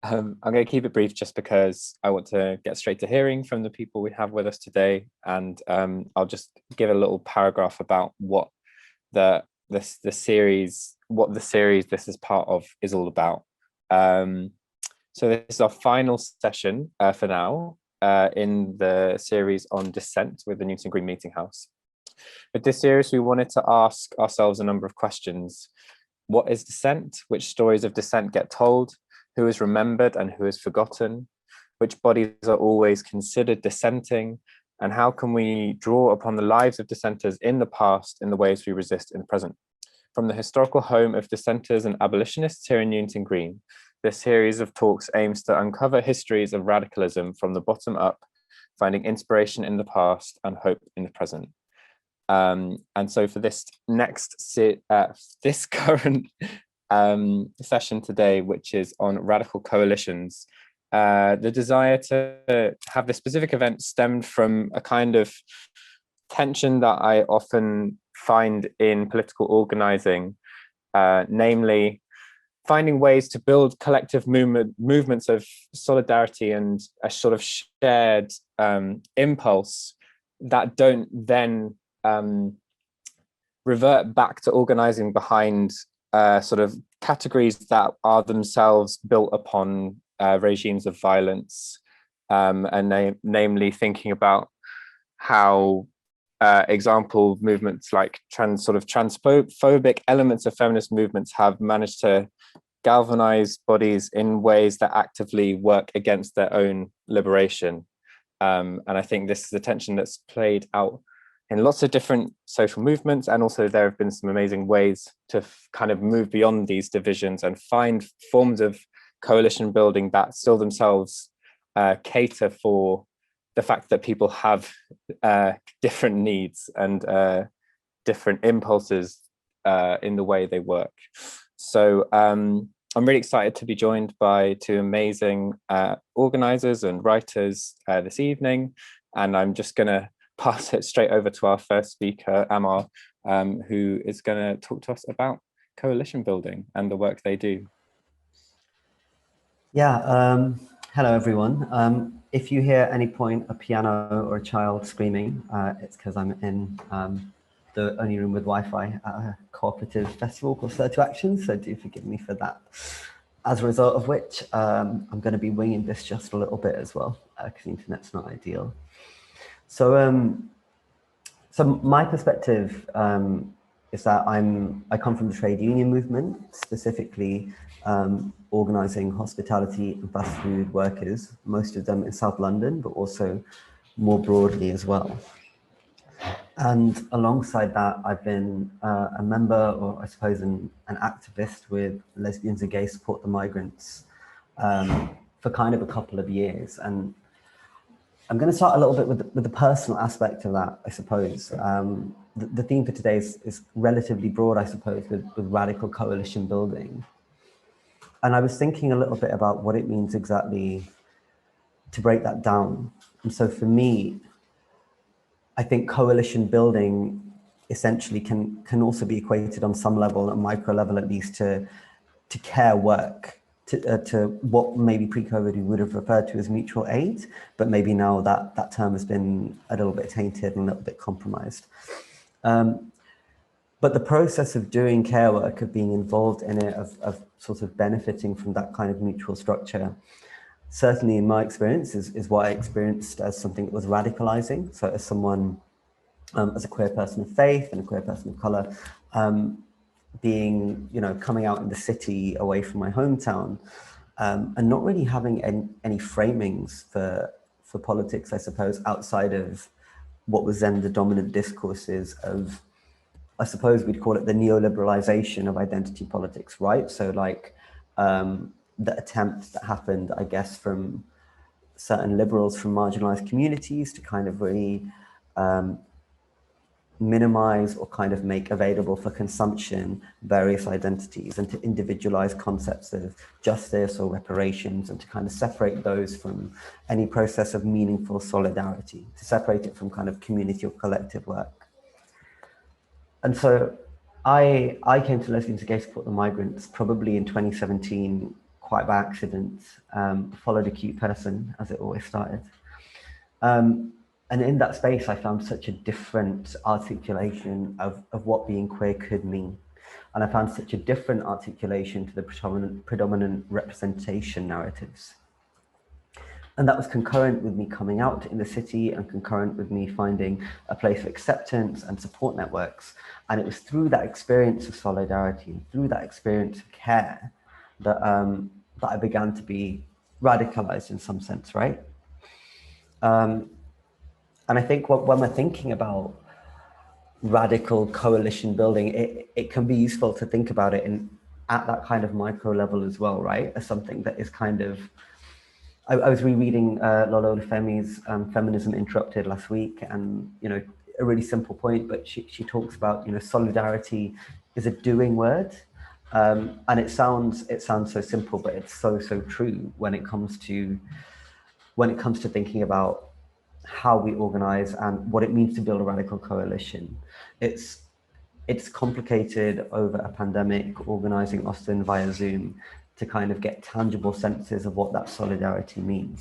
I'm going to keep it brief just because I want to get straight to hearing from the people we have with us today, and I'll just give a little paragraph about what the series this is part of is all about. So this is our final session for now in the series on dissent with the Newington Green Meeting House. With this series, we wanted to ask ourselves a number of questions. What is dissent? Which stories of dissent get told? Who is remembered and who is forgotten? Which bodies are always considered dissenting? And how can we draw upon the lives of dissenters in the past in the ways we resist in the present? From the historical home of dissenters and abolitionists here in Newington Green, this series of talks aims to uncover histories of radicalism from the bottom up, finding inspiration in the past and hope in the present. And so for this current session today, which is on radical coalitions, the desire to have this specific event stemmed from a kind of tension that I often find in political organizing, namely finding ways to build collective movements of solidarity and a sort of shared impulse that don't then revert back to organizing behind sort of categories that are themselves built upon regimes of violence, and namely thinking about how example movements like transphobic elements of feminist movements have managed to galvanize bodies in ways that actively work against their own liberation. And I think this is a tension that's played out in lots of different social movements, and also there have been some amazing ways to kind of move beyond these divisions and find forms of coalition building that still themselves cater for the fact that people have different needs and different impulses in the way they work. So I'm really excited to be joined by two amazing organizers and writers this evening, and I'm just gonna pass it straight over to our first speaker, Amar, who is going to talk to us about coalition building and the work they do. Yeah, hello everyone. If you hear at any point a piano or a child screaming, it's because I'm in the only room with Wi-Fi at a cooperative festival called Third to Action, so do forgive me for that. As a result of which, I'm going to be winging this just a little bit as well, because the internet's not ideal. So, so my perspective is that I come from the trade union movement, specifically organising hospitality and fast food workers, most of them in South London, but also more broadly as well. And alongside that, I've been a member, or I suppose an activist with Lesbians and Gays Support the Migrants for kind of a couple of years. And I'm going to start a little bit with the personal aspect of that, I suppose. The theme for today is relatively broad, I suppose, with radical coalition building. And I was thinking a little bit about what it means exactly to break that down. And so for me, I think coalition building essentially can also be equated on some level, a micro level at least, to care work. To what maybe pre-COVID we would have referred to as mutual aid, but maybe now that term has been a little bit tainted and a little bit compromised. But the process of doing care work, of being involved in it, of sort of benefiting from that kind of mutual structure, certainly in my experience is what I experienced as something that was radicalizing. So as someone, as a queer person of faith and a queer person of color, being, coming out in the city away from my hometown, and not really having any framings for politics, I suppose, outside of what was then the dominant discourses of, I suppose we'd call it the Neo-Liberalization of identity politics, right? So like the attempt that happened, I guess, from certain liberals from marginalized communities to kind of really minimize or kind of make available for consumption various identities, and to individualize concepts of justice or reparations, and to kind of separate those from any process of meaningful solidarity, to separate it from kind of community or collective work. And so I came to Lesbians and Gays Support the Migrants probably in 2017 quite by accident, followed a cute person, as it always started. And in that space, I found such a different articulation of what being queer could mean. And I found such a different articulation to the predominant representation narratives. And that was concurrent with me coming out in the city and concurrent with me finding a place of acceptance and support networks. And it was through that experience of solidarity, through that experience of care, that, that I began to be radicalized in some sense, right? And I think when we're thinking about radical coalition building, it can be useful to think about it at that kind of micro level as well, right? As something that is kind of, I was rereading Lolo Olufemi's Feminism Interrupted last week, and, you know, a really simple point, but she talks about, you know, solidarity is a doing word. And it sounds so simple, but it's so true when it comes to thinking about how we organize and what it means to build a radical coalition. It's complicated over a pandemic, organizing Austin via Zoom to kind of get tangible senses of what that solidarity means.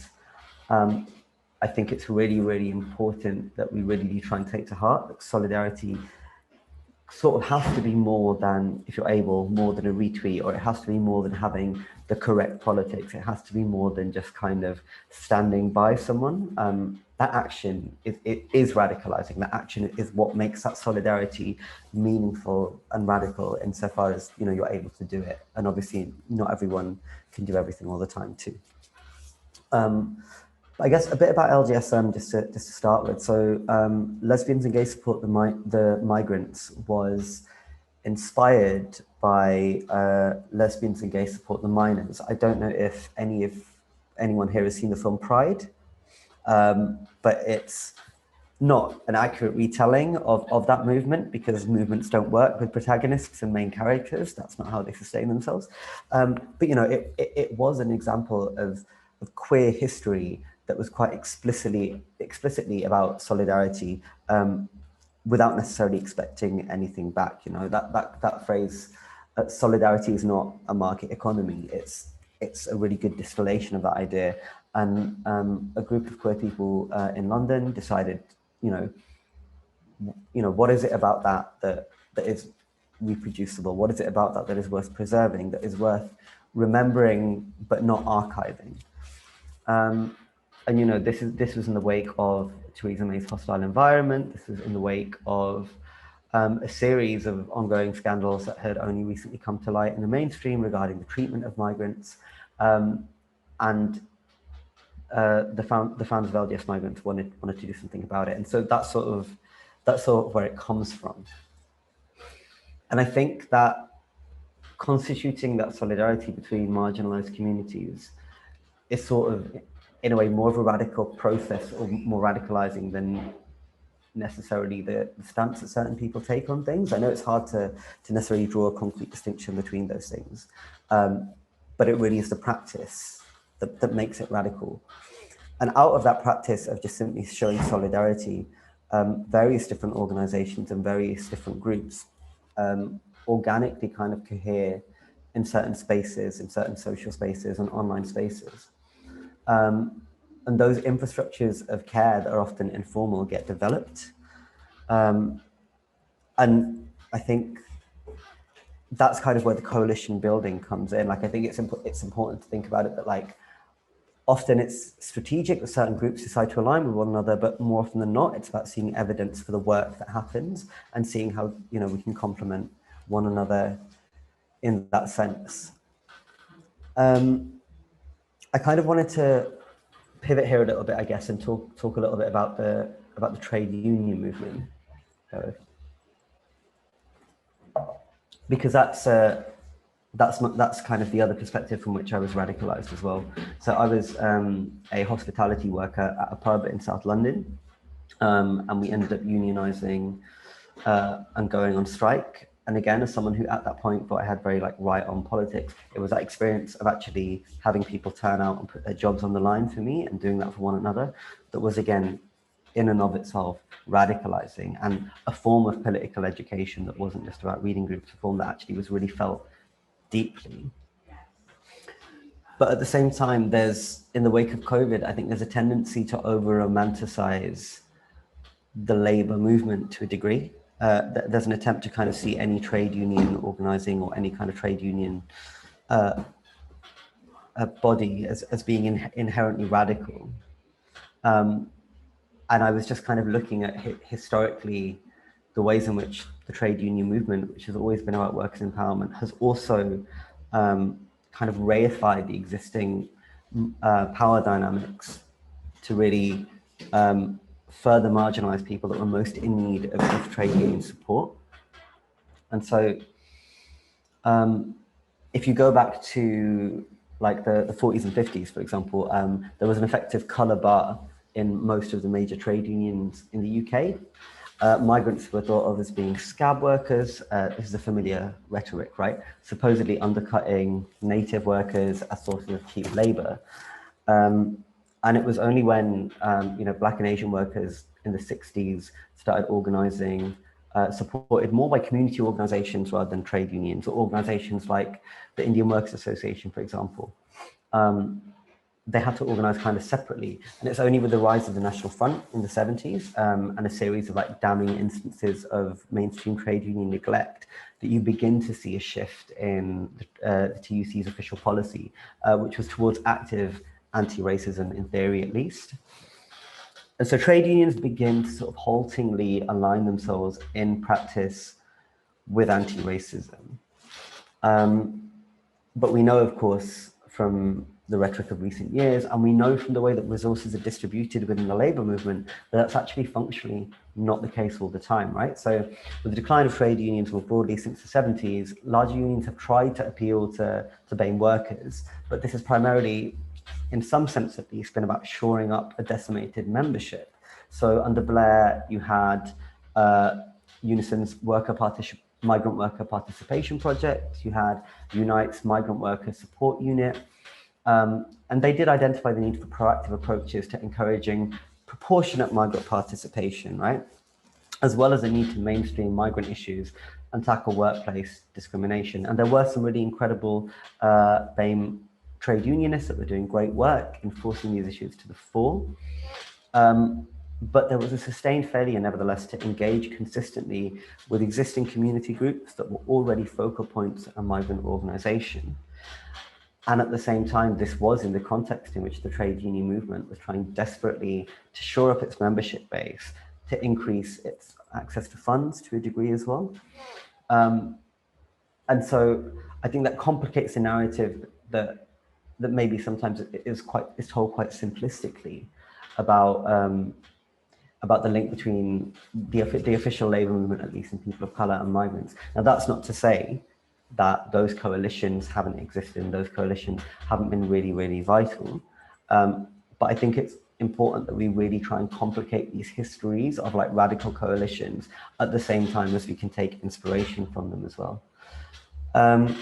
I think it's really, really important that we really do try and take to heart that solidarity sort of has to be more than, if you're able, more than a retweet, or it has to be more than having the correct politics. It has to be more than just kind of standing by someone. That action is radicalizing. That action is what makes that solidarity meaningful and radical insofar as, you know, you're able to do it. And obviously not everyone can do everything all the time too. I guess a bit about LGSM just to start with. So Lesbians and Gay Support the Migrants was inspired by Lesbians and Gay Support the Minors. I don't know if anyone here has seen the film Pride, but it's not an accurate retelling of that movement, because movements don't work with protagonists and main characters. That's not how they sustain themselves. But, you know, it was an example of queer history that was quite explicitly about solidarity, without necessarily expecting anything back. You know, that phrase, solidarity is not a market economy. It's a really good distillation of that idea. And a group of queer people in London decided, you know, what is it about that is reproducible? What is it about that is worth preserving, that is worth remembering but not archiving? And, you know, this was in the wake of Theresa May's hostile environment. This was in the wake of a series of ongoing scandals that had only recently come to light in the mainstream regarding the treatment of migrants. And the founders of LGS Migrants wanted to do something about it. And so that's sort of where it comes from. And I think that constituting that solidarity between marginalized communities is sort of, in a way, more of a radical process, or more radicalizing than necessarily the stance that certain people take on things. I know it's hard to necessarily draw a concrete distinction between those things, but it really is the practice that makes it radical. And out of that practice of just simply showing solidarity, various different organizations and various different groups organically kind of cohere in certain spaces, in certain social spaces and online spaces. And those infrastructures of care that are often informal get developed. And I think that's kind of where the coalition building comes in. Like, I think it's important to think about it that, like, often it's strategic that certain groups decide to align with one another, but more often than not, it's about seeing evidence for the work that happens and seeing how, you know, we can complement one another in that sense. I kind of wanted to pivot here a little bit, I guess, and talk a little bit about the trade union movement, because that's kind of the other perspective from which I was radicalized as well. So I was a hospitality worker at a pub in South London, and we ended up unionizing and going on strike. And again, as someone who at that point thought I had very right on politics, it was that experience of actually having people turn out and put their jobs on the line for me and doing that for one another that was, again, in and of itself radicalizing, and a form of political education that wasn't just about reading groups, a form that actually was really felt deeply. But at the same time, there's, in the wake of COVID, I think there's a tendency to over-romanticize the labor movement to a degree. There's an attempt to kind of see any trade union organizing or any kind of trade union body as being inherently radical. And I was just kind of looking at historically the ways in which the trade union movement, which has always been about workers' empowerment, has also kind of reified the existing power dynamics to really further marginalize people that were most in need of trade union support. And so if you go back to like the 40s and 50s, for example, there was an effective colour bar in most of the major trade unions in the UK. Migrants were thought of as being scab workers. This is a familiar rhetoric, right? Supposedly undercutting native workers as sources of cheap labour. And it was only when Black and Asian workers in the 60s started organising, supported more by community organisations rather than trade unions, or organisations like the Indian Workers Association, for example. They had to organise kind of separately. And it's only with the rise of the National Front in the 70s and a series of like damning instances of mainstream trade union neglect that you begin to see a shift in the TUC's official policy, which was towards active anti-racism in theory at least. And so trade unions begin to sort of haltingly align themselves in practice with anti-racism. But we know, of course, from the rhetoric of recent years, and we know from the way that resources are distributed within the labor movement, that that's actually functionally not the case all the time, right? So with the decline of trade unions more broadly since the 70s, larger unions have tried to appeal to BAME workers, but this is primarily, in some sense at least, been about shoring up a decimated membership. So under Blair, you had Unison's migrant worker participation project, you had Unite's migrant worker support unit, and they did identify the need for proactive approaches to encouraging proportionate migrant participation, right? As well as the need to mainstream migrant issues and tackle workplace discrimination. And there were some really incredible BAME trade unionists that were doing great work in forcing these issues to the fore. But there was a sustained failure, nevertheless, to engage consistently with existing community groups that were already focal points of migrant organization. And at the same time, this was in the context in which the trade union movement was trying desperately to shore up its membership base, to increase its access to funds to a degree as well. And so I think that complicates the narrative that maybe sometimes is told quite simplistically about the link between the official labor movement, at least in people of color and migrants. Now, that's not to say that those coalitions haven't existed and those coalitions haven't been really, really vital. But I think it's important that we really try and complicate these histories of like radical coalitions at the same time as we can take inspiration from them as well. And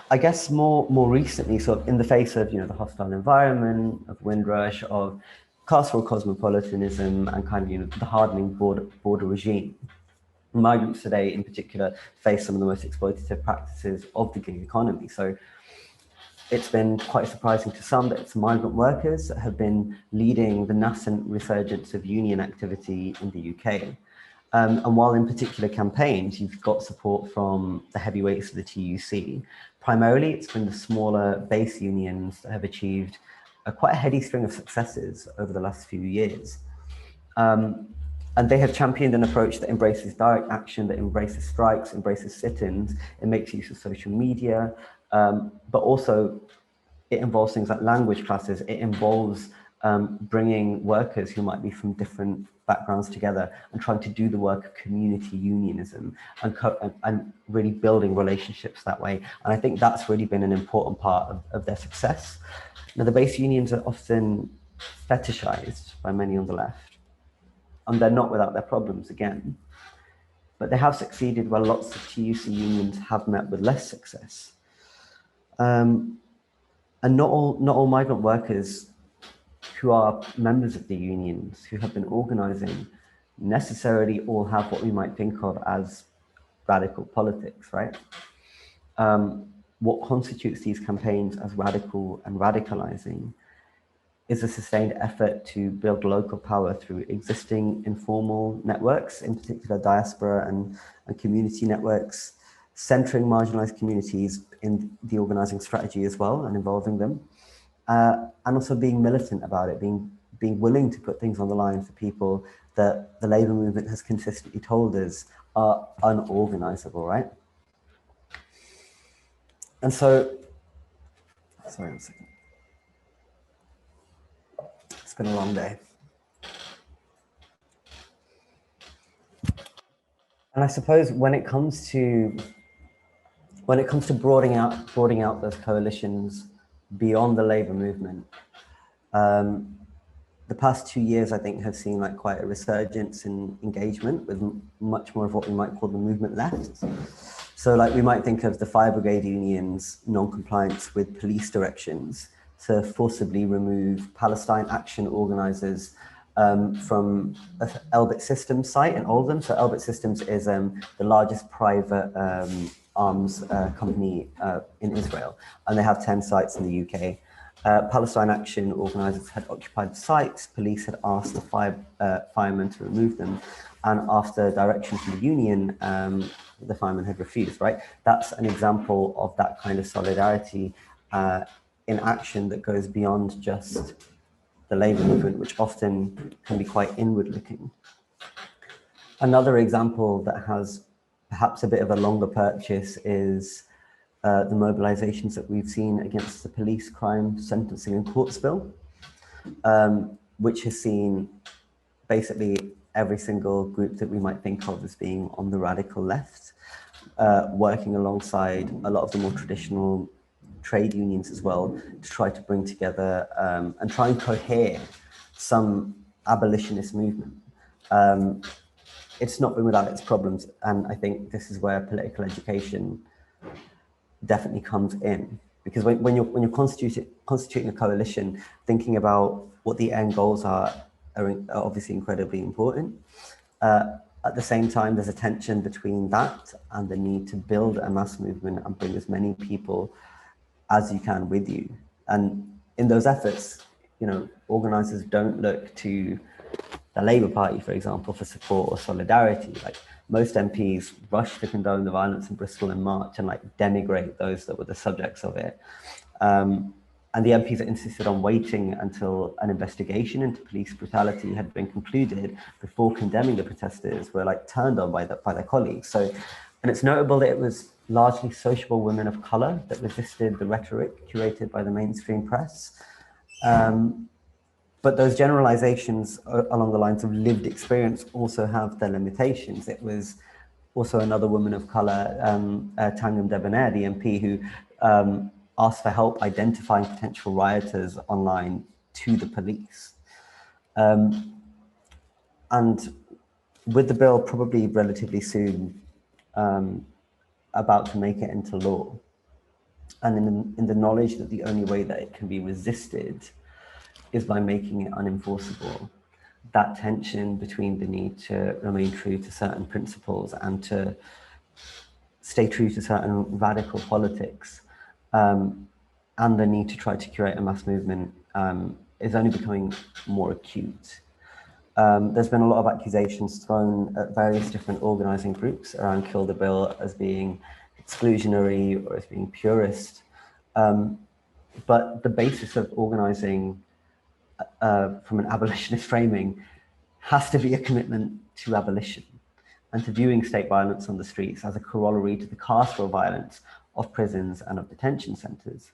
I guess more recently, sort of in the face of the hostile environment, of Windrush, of carceral cosmopolitanism, and kind of the hardening border regime, migrants today in particular face some of the most exploitative practices of the gig economy. So it's been quite surprising to some that it's migrant workers that have been leading the nascent resurgence of union activity in the UK. And while in particular campaigns, you've got support from the heavyweights of the TUC, primarily it's been the smaller base unions that have achieved quite a heady string of successes over the last few years. And they have championed an approach that embraces direct action, that embraces strikes, embraces sit-ins. It makes use of social media, but also it involves things like language classes. It involves bringing workers who might be from different backgrounds together and trying to do the work of community unionism and really building relationships that way. And I think that's really been an important part of their success. Now, the base unions are often fetishized by many on the left, and they're not without their problems again, but they have succeeded where lots of TUC unions have met with less success. And not all migrant workers who are members of the unions, who have been organizing, necessarily all have what we might think of as radical politics, right? what constitutes these campaigns as radical and radicalizing is a sustained effort to build local power through existing informal networks, in particular diaspora and community networks, centering marginalized communities in the organizing strategy as well and involving them, and also being militant about it, being willing to put things on the line for people that the labor movement has consistently told us are unorganizable, right? And so, sorry, one second. It's been a long day. And I suppose when it comes to broadening out those coalitions beyond the labor movement, the past 2 years, I think, have seen like quite a resurgence in engagement with much more of what we might call the movement left. So like we might think of the fire brigade unions' non-compliance with police directions to forcibly remove Palestine Action organizers from Elbit Systems site in Oldham. So Elbit Systems is the largest private arms company in Israel, and they have 10 sites in the UK. Palestine Action organisers had occupied the sites, police had asked the firemen to remove them, and after direction from the union, the firemen had refused, right? That's an example of that kind of solidarity in action that goes beyond just the labour movement, which often can be quite inward-looking. Another example that has perhaps a bit of a longer purchase is the mobilizations that we've seen against the police crime sentencing and courts bill, which has seen basically every single group that we might think of as being on the radical left, working alongside a lot of the more traditional trade unions as well to try to bring together and try and cohere some abolitionist movement. It's not been without its problems, and I think this is where political education definitely comes in, because when you're constituting a coalition, thinking about what the end goals are obviously incredibly important. At the same time, there's a tension between that and the need to build a mass movement and bring as many people as you can with you. And in those efforts, you know, organizers don't look to the Labour Party, for example, for support or solidarity. Like most MPs rushed to condone the violence in Bristol in March and like denigrate those that were the subjects of it. And the MPs that insisted on waiting until an investigation into police brutality had been concluded before condemning the protesters were like turned on by their colleagues. So, and it's notable that it was largely sociable women of colour that resisted the rhetoric curated by the mainstream press. But those generalizations along the lines of lived experience also have their limitations. It was also another woman of colour, Tangam Debonair, the MP, who asked for help identifying potential rioters online to the police. And with the bill probably relatively soon about to make it into law, and in the knowledge that the only way that it can be resisted is by making it unenforceable, that tension between the need to remain true to certain principles and to stay true to certain radical politics, and the need to try to curate a mass movement is only becoming more acute. There's been a lot of accusations thrown at various different organising groups around Kill the Bill as being exclusionary or as being purist. But the basis of organising from an abolitionist framing has to be a commitment to abolition and to viewing state violence on the streets as a corollary to the carceral violence of prisons and of detention centres.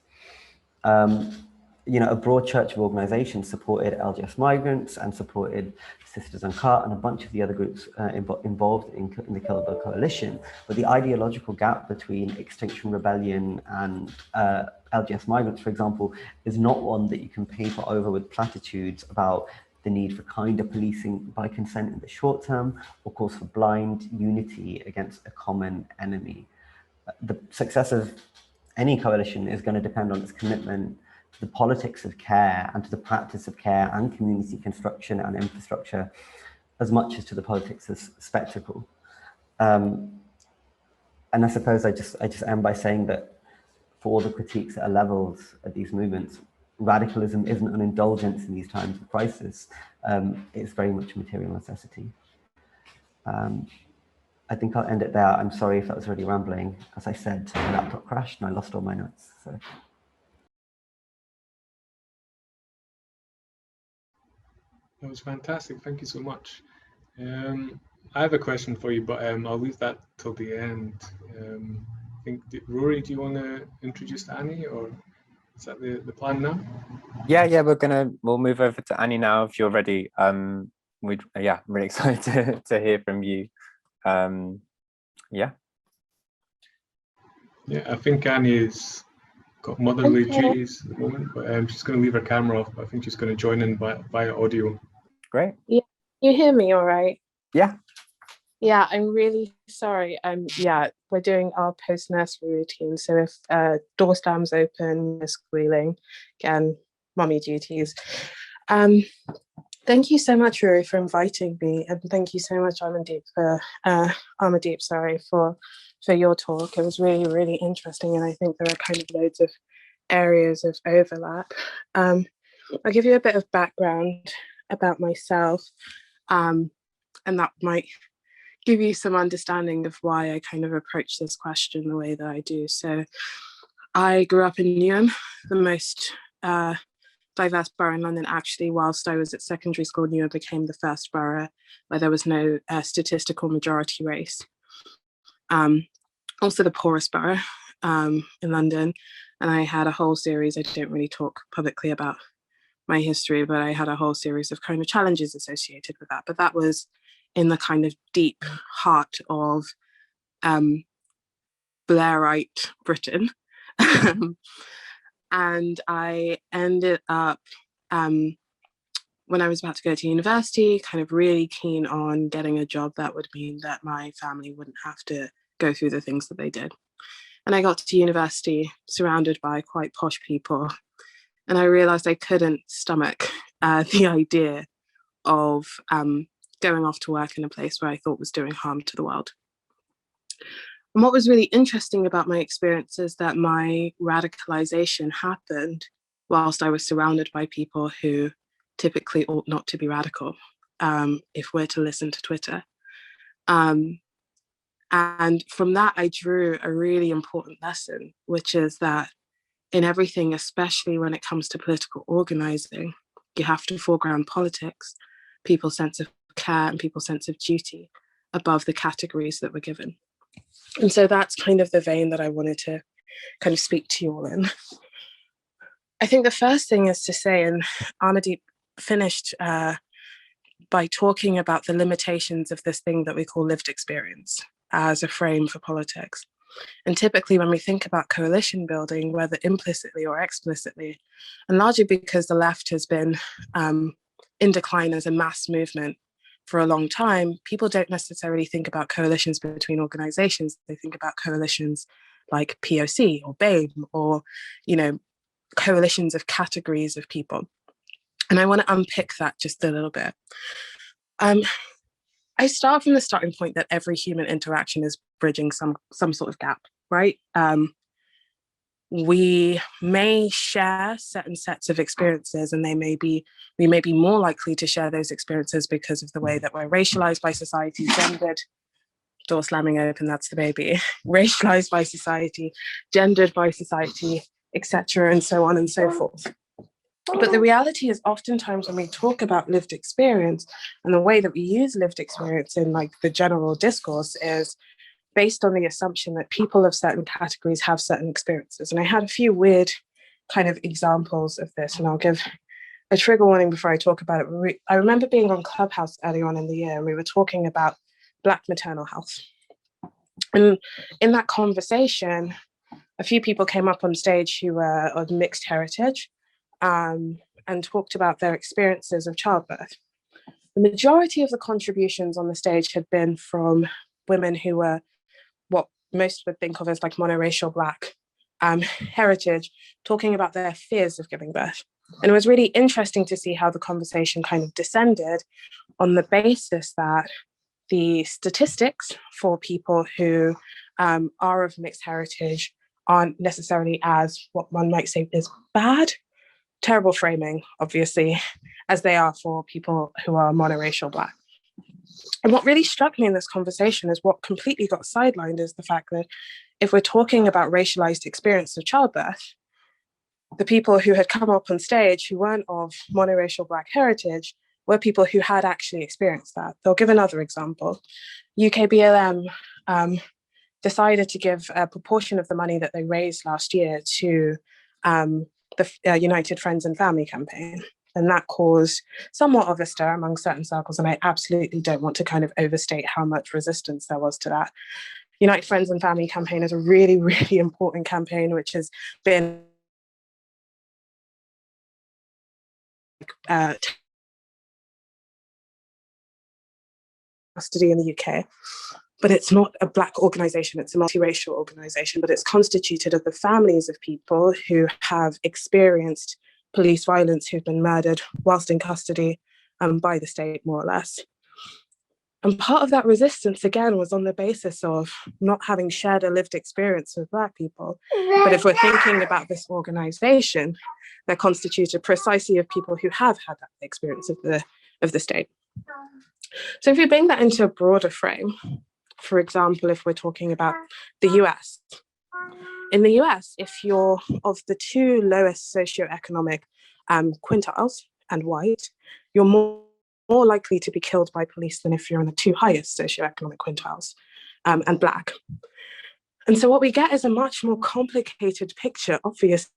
You know, a broad church of organisations supported LGS migrants and supported Sisters Uncut and a bunch of the other groups involved in the Kill the Bill coalition. But the ideological gap between Extinction Rebellion and LGS migrants, for example, is not one that you can paper over with platitudes about the need for kinder policing by consent in the short term, or calls for blind unity against a common enemy. The success of any coalition is going to depend on its commitment to the politics of care and to the practice of care and community construction and infrastructure, as much as to the politics of spectacle. And I suppose I just end by saying that for the critiques that are leveled at these movements. Radicalism isn't an indulgence in these times of crisis. It's very much a material necessity. I think I'll end it there. I'm sorry if that was really rambling. As I said, my laptop crashed and I lost all my notes. So. That was fantastic. Thank you so much. I have a question for you, but I'll leave that till the end. I think, Rory, do you want to introduce Annie, or is that the plan now? Yeah, we'll move over to Annie now if you're ready. I'm really excited to hear from you. Yeah, I think Annie's got motherly duties at the moment, but she's going to leave her camera off. But I think she's going to join in via audio. great. Yeah, you hear me all right? Yeah. Yeah, I'm really sorry. We're doing our post-nursery routine. So if door slams open, you're squealing, again, mummy duties. Thank you so much, Rory, for inviting me, and thank you so much, Amandeep, for your talk. It was really, really interesting, and I think there are kind of loads of areas of overlap. I'll give you a bit of background about myself, and that might give you some understanding of why I kind of approach this question the way that I do. So I grew up in Newham, the most diverse borough in London. Actually, whilst I was at secondary school, Newham became the first borough where there was no statistical majority race. Also the poorest borough in London. And I had a whole series, I don't really talk publicly about my history, but I had a whole series of kind of challenges associated with that. But that was in the kind of deep heart of Blairite Britain. And I ended up, when I was about to go to university, kind of really keen on getting a job that would mean that my family wouldn't have to go through the things that they did. And I got to university surrounded by quite posh people. And I realized I couldn't stomach the idea of going off to work in a place where I thought was doing harm to the world. And what was really interesting about my experience is that my radicalization happened whilst I was surrounded by people who typically ought not to be radical, if we're to listen to Twitter. And from that, I drew a really important lesson, which is that in everything, especially when it comes to political organizing, you have to foreground politics, people's sense of care and people's sense of duty above the categories that were given. And so that's kind of the vein that I wanted to kind of speak to you all in. I think the first thing is to say, and Amandeep finished by talking about the limitations of this thing that we call lived experience as a frame for politics. And typically when we think about coalition building, whether implicitly or explicitly, and largely because the left has been in decline as a mass movement for a long time, people don't necessarily think about coalitions between organizations. They think about coalitions like POC or BAME or, coalitions of categories of people. And I want to unpick that just a little bit. I start from the starting point that every human interaction is bridging some sort of gap, right? We may share certain sets of experiences, and we may be more likely to share those experiences because of the way that we're racialized by society, gendered, door slamming open, that's the baby, racialized by society, gendered by society, etc., and so on and so forth. But the reality is oftentimes when we talk about lived experience and the way that we use lived experience in like the general discourse is based on the assumption that people of certain categories have certain experiences. And I had a few weird kind of examples of this, and I'll give a trigger warning before I talk about it. I remember being on Clubhouse early on in the year, and we were talking about Black maternal health. And in that conversation, a few people came up on stage who were of mixed heritage and talked about their experiences of childbirth. The majority of the contributions on the stage had been from women who were what most would think of as like monoracial Black heritage, talking about their fears of giving birth. And it was really interesting to see how the conversation kind of descended on the basis that the statistics for people who are of mixed heritage aren't necessarily as what one might say is bad, terrible framing, obviously, as they are for people who are monoracial Black. And what really struck me in this conversation is what completely got sidelined is the fact that if we're talking about racialized experience of childbirth, the people who had come up on stage who weren't of monoracial Black heritage were people who had actually experienced that. They'll give another example. UKBLM decided to give a proportion of the money that they raised last year to the United Friends and Family campaign. And that caused somewhat of a stir among certain circles. And I absolutely don't want to kind of overstate how much resistance there was to that. United Friends and Family campaign is a really, really important campaign, which has been custody in the UK. But it's not a Black organisation, it's a multiracial organisation, but it's constituted of the families of people who have experienced police violence, who've been murdered whilst in custody by the state, more or less. And part of that resistance, again, was on the basis of not having shared a lived experience with Black people. But if we're thinking about this organisation, they're constituted precisely of people who have had that experience of the state. So if you bring that into a broader frame, for example, if we're talking about the US, in the US, if you're of the two lowest socioeconomic quintiles and white, you're more likely to be killed by police than if you're in the two highest socioeconomic quintiles and Black. And so what we get is a much more complicated picture. Obviously,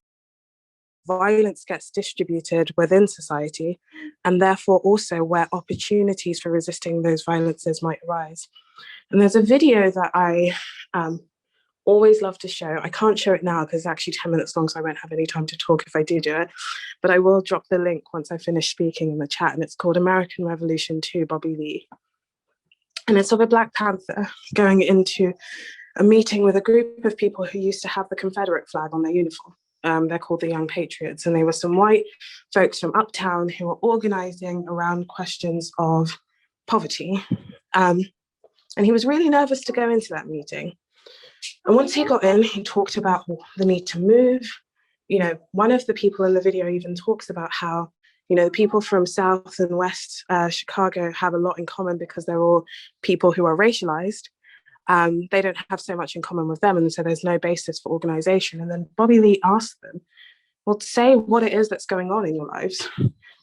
violence gets distributed within society, and therefore also where opportunities for resisting those violences might arise. And there's a video that I always love to show. I can't show it now because it's actually 10 minutes long, so I won't have any time to talk if I do it. But I will drop the link once I finish speaking in the chat, and it's called American Revolution 2, Bobby Lee. And it's of a Black Panther going into a meeting with a group of people who used to have the Confederate flag on their uniform. They're called the Young Patriots, and they were some white folks from uptown who were organizing around questions of poverty. And he was really nervous to go into that meeting. And once he got in, he talked about the need to move. You know, one of the people in the video even talks about how, you know, people from South and West Chicago have a lot in common because they're all people who are racialized. They don't have so much in common with them, and so there's no basis for organization. And then Bobby Lee asked them, well, say what it is that's going on in your lives.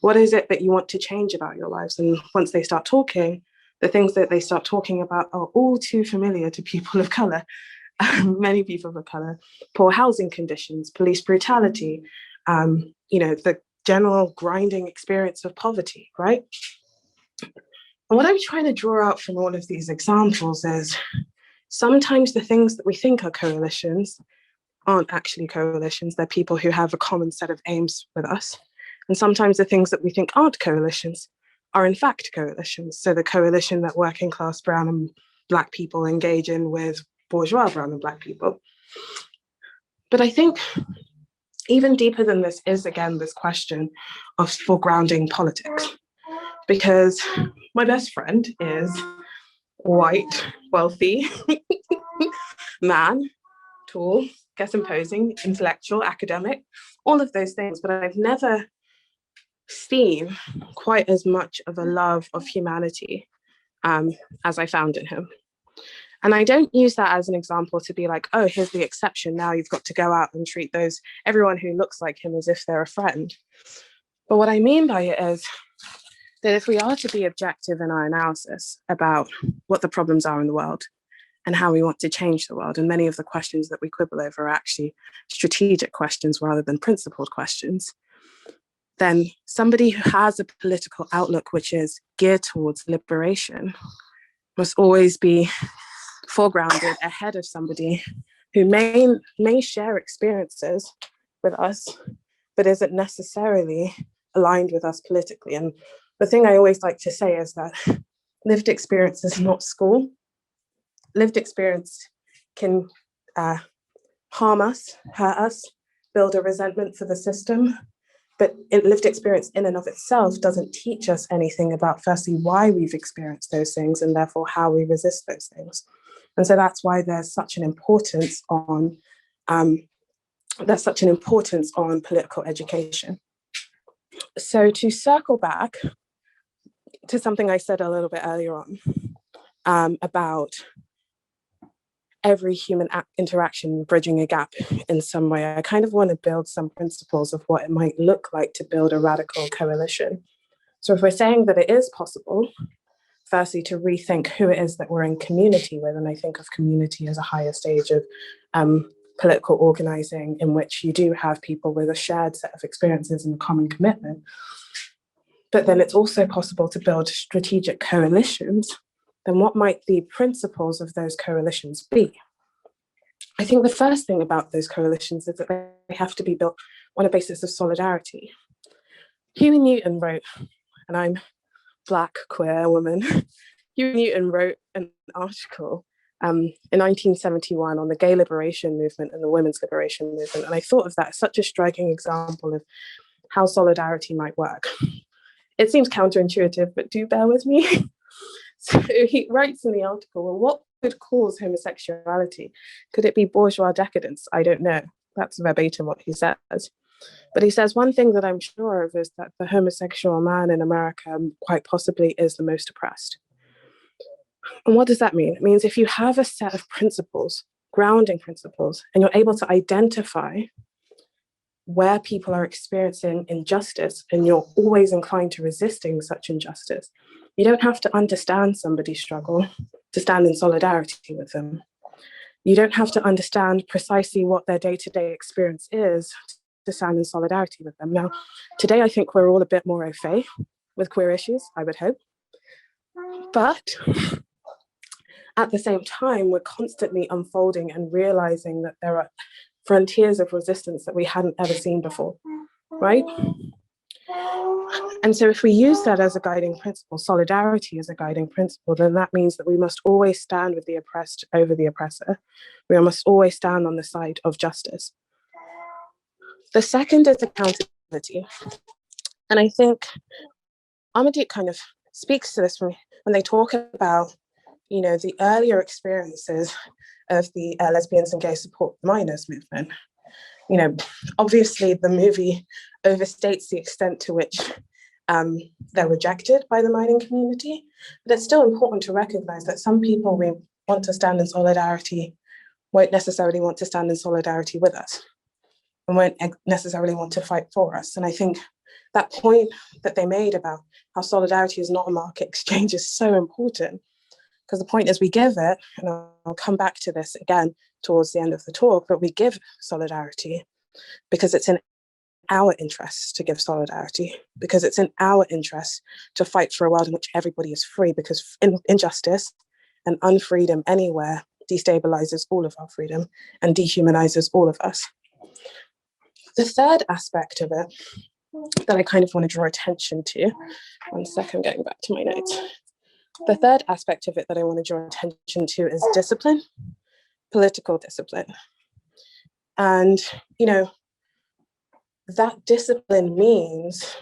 What is it that you want to change about your lives? And once they start talking, the things that they start talking about are all too familiar to people of color. Many people of color: poor housing conditions, police brutality, you know, the general grinding experience of poverty, right? And what I'm trying to draw out from all of these examples is sometimes the things that we think are coalitions aren't actually coalitions. They're people who have a common set of aims with us. And sometimes the things that we think aren't coalitions are in fact coalitions. So the coalition that working class brown and Black people engage in with bourgeois brown and Black people. But I think even deeper than this is, again, this question of foregrounding politics. Because my best friend is white, wealthy, man, tall, guess imposing, intellectual, academic, all of those things. But I've never seen quite as much of a love of humanity as I found in him. And I don't use that as an example to be like, oh, here's the exception. Now you've got to go out and treat everyone who looks like him as if they're a friend. But what I mean by it is that if we are to be objective in our analysis about what the problems are in the world and how we want to change the world, and many of the questions that we quibble over are actually strategic questions rather than principled questions, then somebody who has a political outlook which is geared towards liberation must always be foregrounded ahead of somebody who may share experiences with us, but isn't necessarily aligned with us politically. And the thing I always like to say is that lived experience is not school. Lived experience can harm us, hurt us, build a resentment for the system. But lived experience in and of itself doesn't teach us anything about, firstly, why we've experienced those things and therefore how we resist those things. And so that's why there's such an importance on there's such an importance on political education. So to circle back to something I said a little bit earlier on about every human interaction bridging a gap in some way, I kind of want to build some principles of what it might look like to build a radical coalition. So if we're saying that it is possible, firstly, to rethink who it is that we're in community with, and I think of community as a higher stage of political organizing in which you do have people with a shared set of experiences and a common commitment. But then it's also possible to build strategic coalitions. Then what might the principles of those coalitions be? I think the first thing about those coalitions is that they have to be built on a basis of solidarity. Huey Newton wrote, and I'm Black, queer woman, Huey Newton wrote an article in 1971 on the gay liberation movement and the women's liberation movement. And I thought of that as such a striking example of how solidarity might work. It seems counterintuitive, but do bear with me. So he writes in the article, well, what could cause homosexuality? Could it be bourgeois decadence? I don't know. That's verbatim what he says. But he says, one thing that I'm sure of is that the homosexual man in America quite possibly is the most oppressed. And what does that mean? It means if you have a set of principles, grounding principles, and you're able to identify where people are experiencing injustice, and you're always inclined to resisting such injustice, you don't have to understand somebody's struggle to stand in solidarity with them. You don't have to understand precisely what their day-to-day experience is to stand in solidarity with them. Now, today I think we're all a bit more au fait with queer issues, I would hope. But at the same time, we're constantly unfolding and realizing that there are frontiers of resistance that we hadn't ever seen before, right? And so if we use that as a guiding principle, solidarity as a guiding principle, then that means that we must always stand with the oppressed over the oppressor. We must always stand on the side of justice. The second is accountability. And I think Amadou kind of speaks to this when they talk about, you know, the earlier experiences of the lesbians and gay support minors movement. You know, obviously the movie overstates the extent to which they're rejected by the mining community, but it's still important to recognize that some people we want to stand in solidarity won't necessarily want to stand in solidarity with us and won't necessarily want to fight for us. And I think that point that they made about how solidarity is not a market exchange is so important, because the point is we give it, and I'll come back to this again towards the end of the talk, but we give solidarity because it's in our interest to give solidarity, because it's in our interest to fight for a world in which everybody is free, because injustice and unfreedom anywhere destabilizes all of our freedom and dehumanizes all of us. The third aspect of it that I kind of want to draw attention to, one second, getting back to my notes. The third aspect of it that I want to draw attention to is discipline, political discipline. And, you know, that discipline means,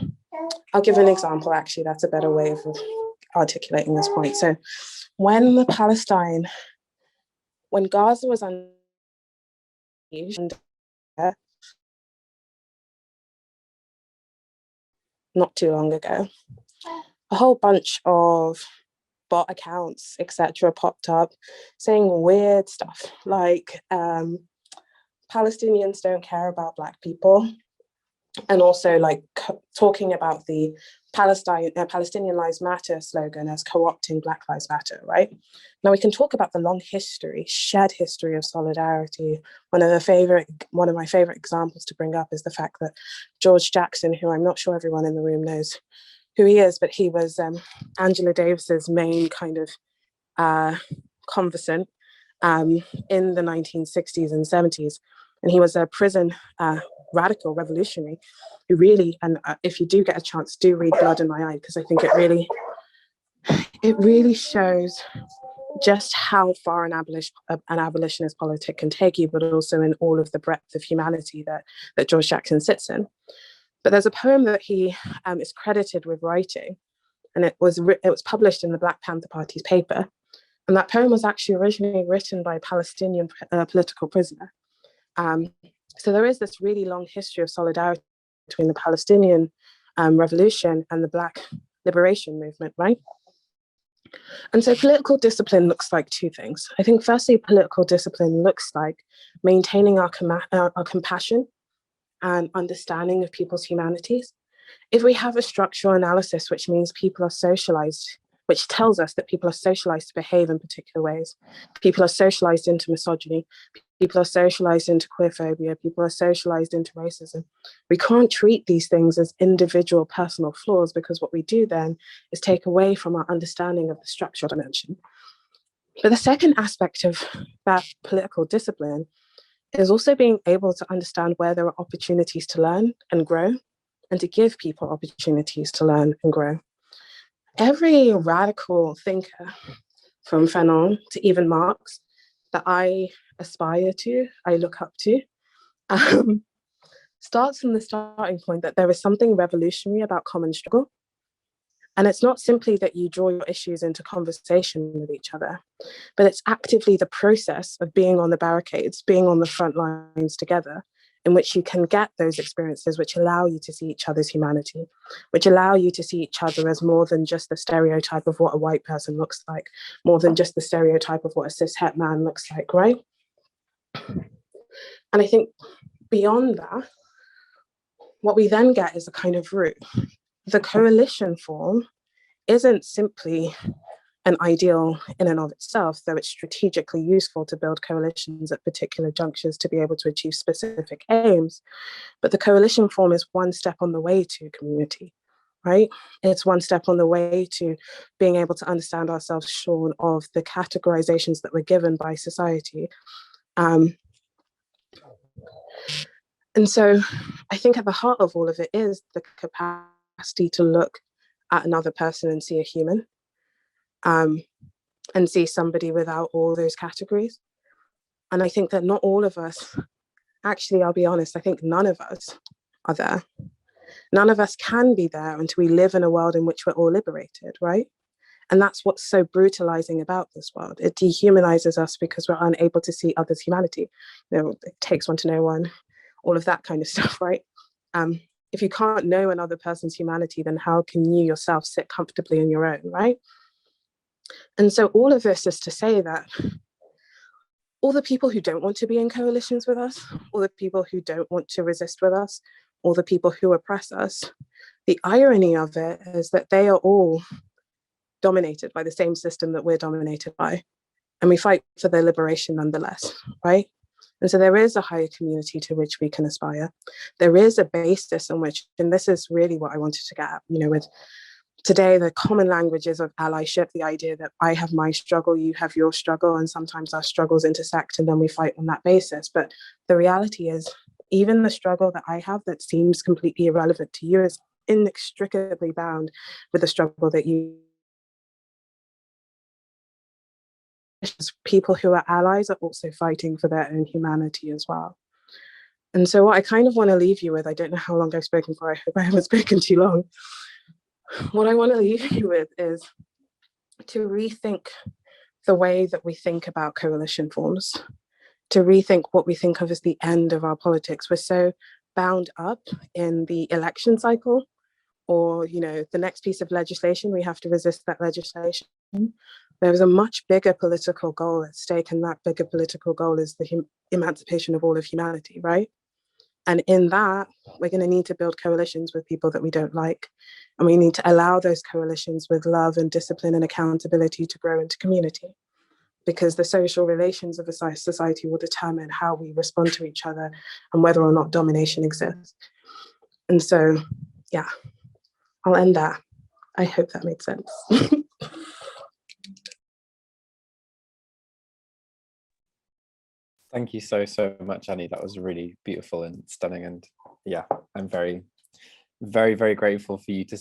I'll give an example, actually, that's a better way of articulating this point. So when Gaza was unleashed, not too long ago, a whole bunch of bot accounts, etc., popped up saying weird stuff like Palestinians don't care about Black people, and also like talking about the Palestinian Lives Matter slogan as co-opting Black Lives Matter, right? Now we can talk about the long history, shared history of solidarity. One of my favorite examples to bring up is the fact that George Jackson, who I'm not sure everyone in the room knows who he is, but he was Angela Davis's main kind of conversant in the 1960s and 70s. And he was a prison radical revolutionary who really, and if you do get a chance, do read Blood in My Eye, because I think it really shows just how far an abolitionist politic can take you, but also in all of the breadth of humanity that George Jackson sits in. But there's a poem that he is credited with writing, and it was published in the Black Panther Party's paper. And that poem was actually originally written by a Palestinian political prisoner So there is this really long history of solidarity between the Palestinian revolution and the Black liberation movement, right? And so political discipline looks like two things. I think firstly, political discipline looks like maintaining our compassion and understanding of people's humanities. If we have a structural analysis, which means people are socialized, which tells us that people are socialized to behave in particular ways, people are socialized into misogyny, people are socialized into queerphobia, people are socialized into racism. We can't treat these things as individual personal flaws, because what we do then is take away from our understanding of the structural dimension. But the second aspect of that political discipline is also being able to understand where there are opportunities to learn and grow, and to give people opportunities to learn and grow. Every radical thinker, from Fanon to even Marx, that I aspire to, I look up to, starts from the starting point that there is something revolutionary about common struggle. And it's not simply that you draw your issues into conversation with each other, but it's actively the process of being on the barricades, being on the front lines together, in which you can get those experiences which allow you to see each other's humanity, which allow you to see each other as more than just the stereotype of what a white person looks like, more than just the stereotype of what a cis-het man looks like, right? And I think beyond that, what we then get is a kind of root. The coalition form isn't simply an ideal in and of itself, though it's strategically useful to build coalitions at particular junctures to be able to achieve specific aims. But the coalition form is one step on the way to community, right? It's one step on the way to being able to understand ourselves shorn of the categorizations that we're given by society. And so I think at the heart of all of it is the capacity to look at another person and see a human, and see somebody without all those categories. And I think that not all of us, actually, I'll be honest, I think none of us are there. None of us can be there until we live in a world in which we're all liberated, right? And that's what's so brutalizing about this world. It dehumanizes us because we're unable to see others' humanity. You know, it takes one to know one, all of that kind of stuff, right? If you can't know another person's humanity, then how can you yourself sit comfortably in your own, right? And so all of this is to say that all the people who don't want to be in coalitions with us, all the people who don't want to resist with us, all the people who oppress us, the irony of it is that they are all dominated by the same system that we're dominated by. And we fight for their liberation nonetheless, right? And so there is a higher community to which we can aspire. There is a basis on which, and this is really what I wanted to get at, you know, with today, the common languages of allyship, the idea that I have my struggle, you have your struggle, and sometimes our struggles intersect and then we fight on that basis. But the reality is, even the struggle that I have that seems completely irrelevant to you is inextricably bound with the struggle that you. People who are allies are also fighting for their own humanity as well. And so what I kind of want to leave you with, I don't know how long I've spoken for, I hope I haven't spoken too long. What I want to leave you with is to rethink the way that we think about coalition forms, to rethink what we think of as the end of our politics. We're so bound up in the election cycle, or, you know, the next piece of legislation, we have to resist that legislation. There's a much bigger political goal at stake, and that bigger political goal is the emancipation of all of humanity, right? And in that, we're going to need to build coalitions with people that we don't like. And we need to allow those coalitions with love and discipline and accountability to grow into community. Because the social relations of a society will determine how we respond to each other and whether or not domination exists. And so, yeah, I'll end that. I hope that made sense. Thank you so much, Annie. That was really beautiful and stunning. And yeah, I'm very, very, very grateful for you to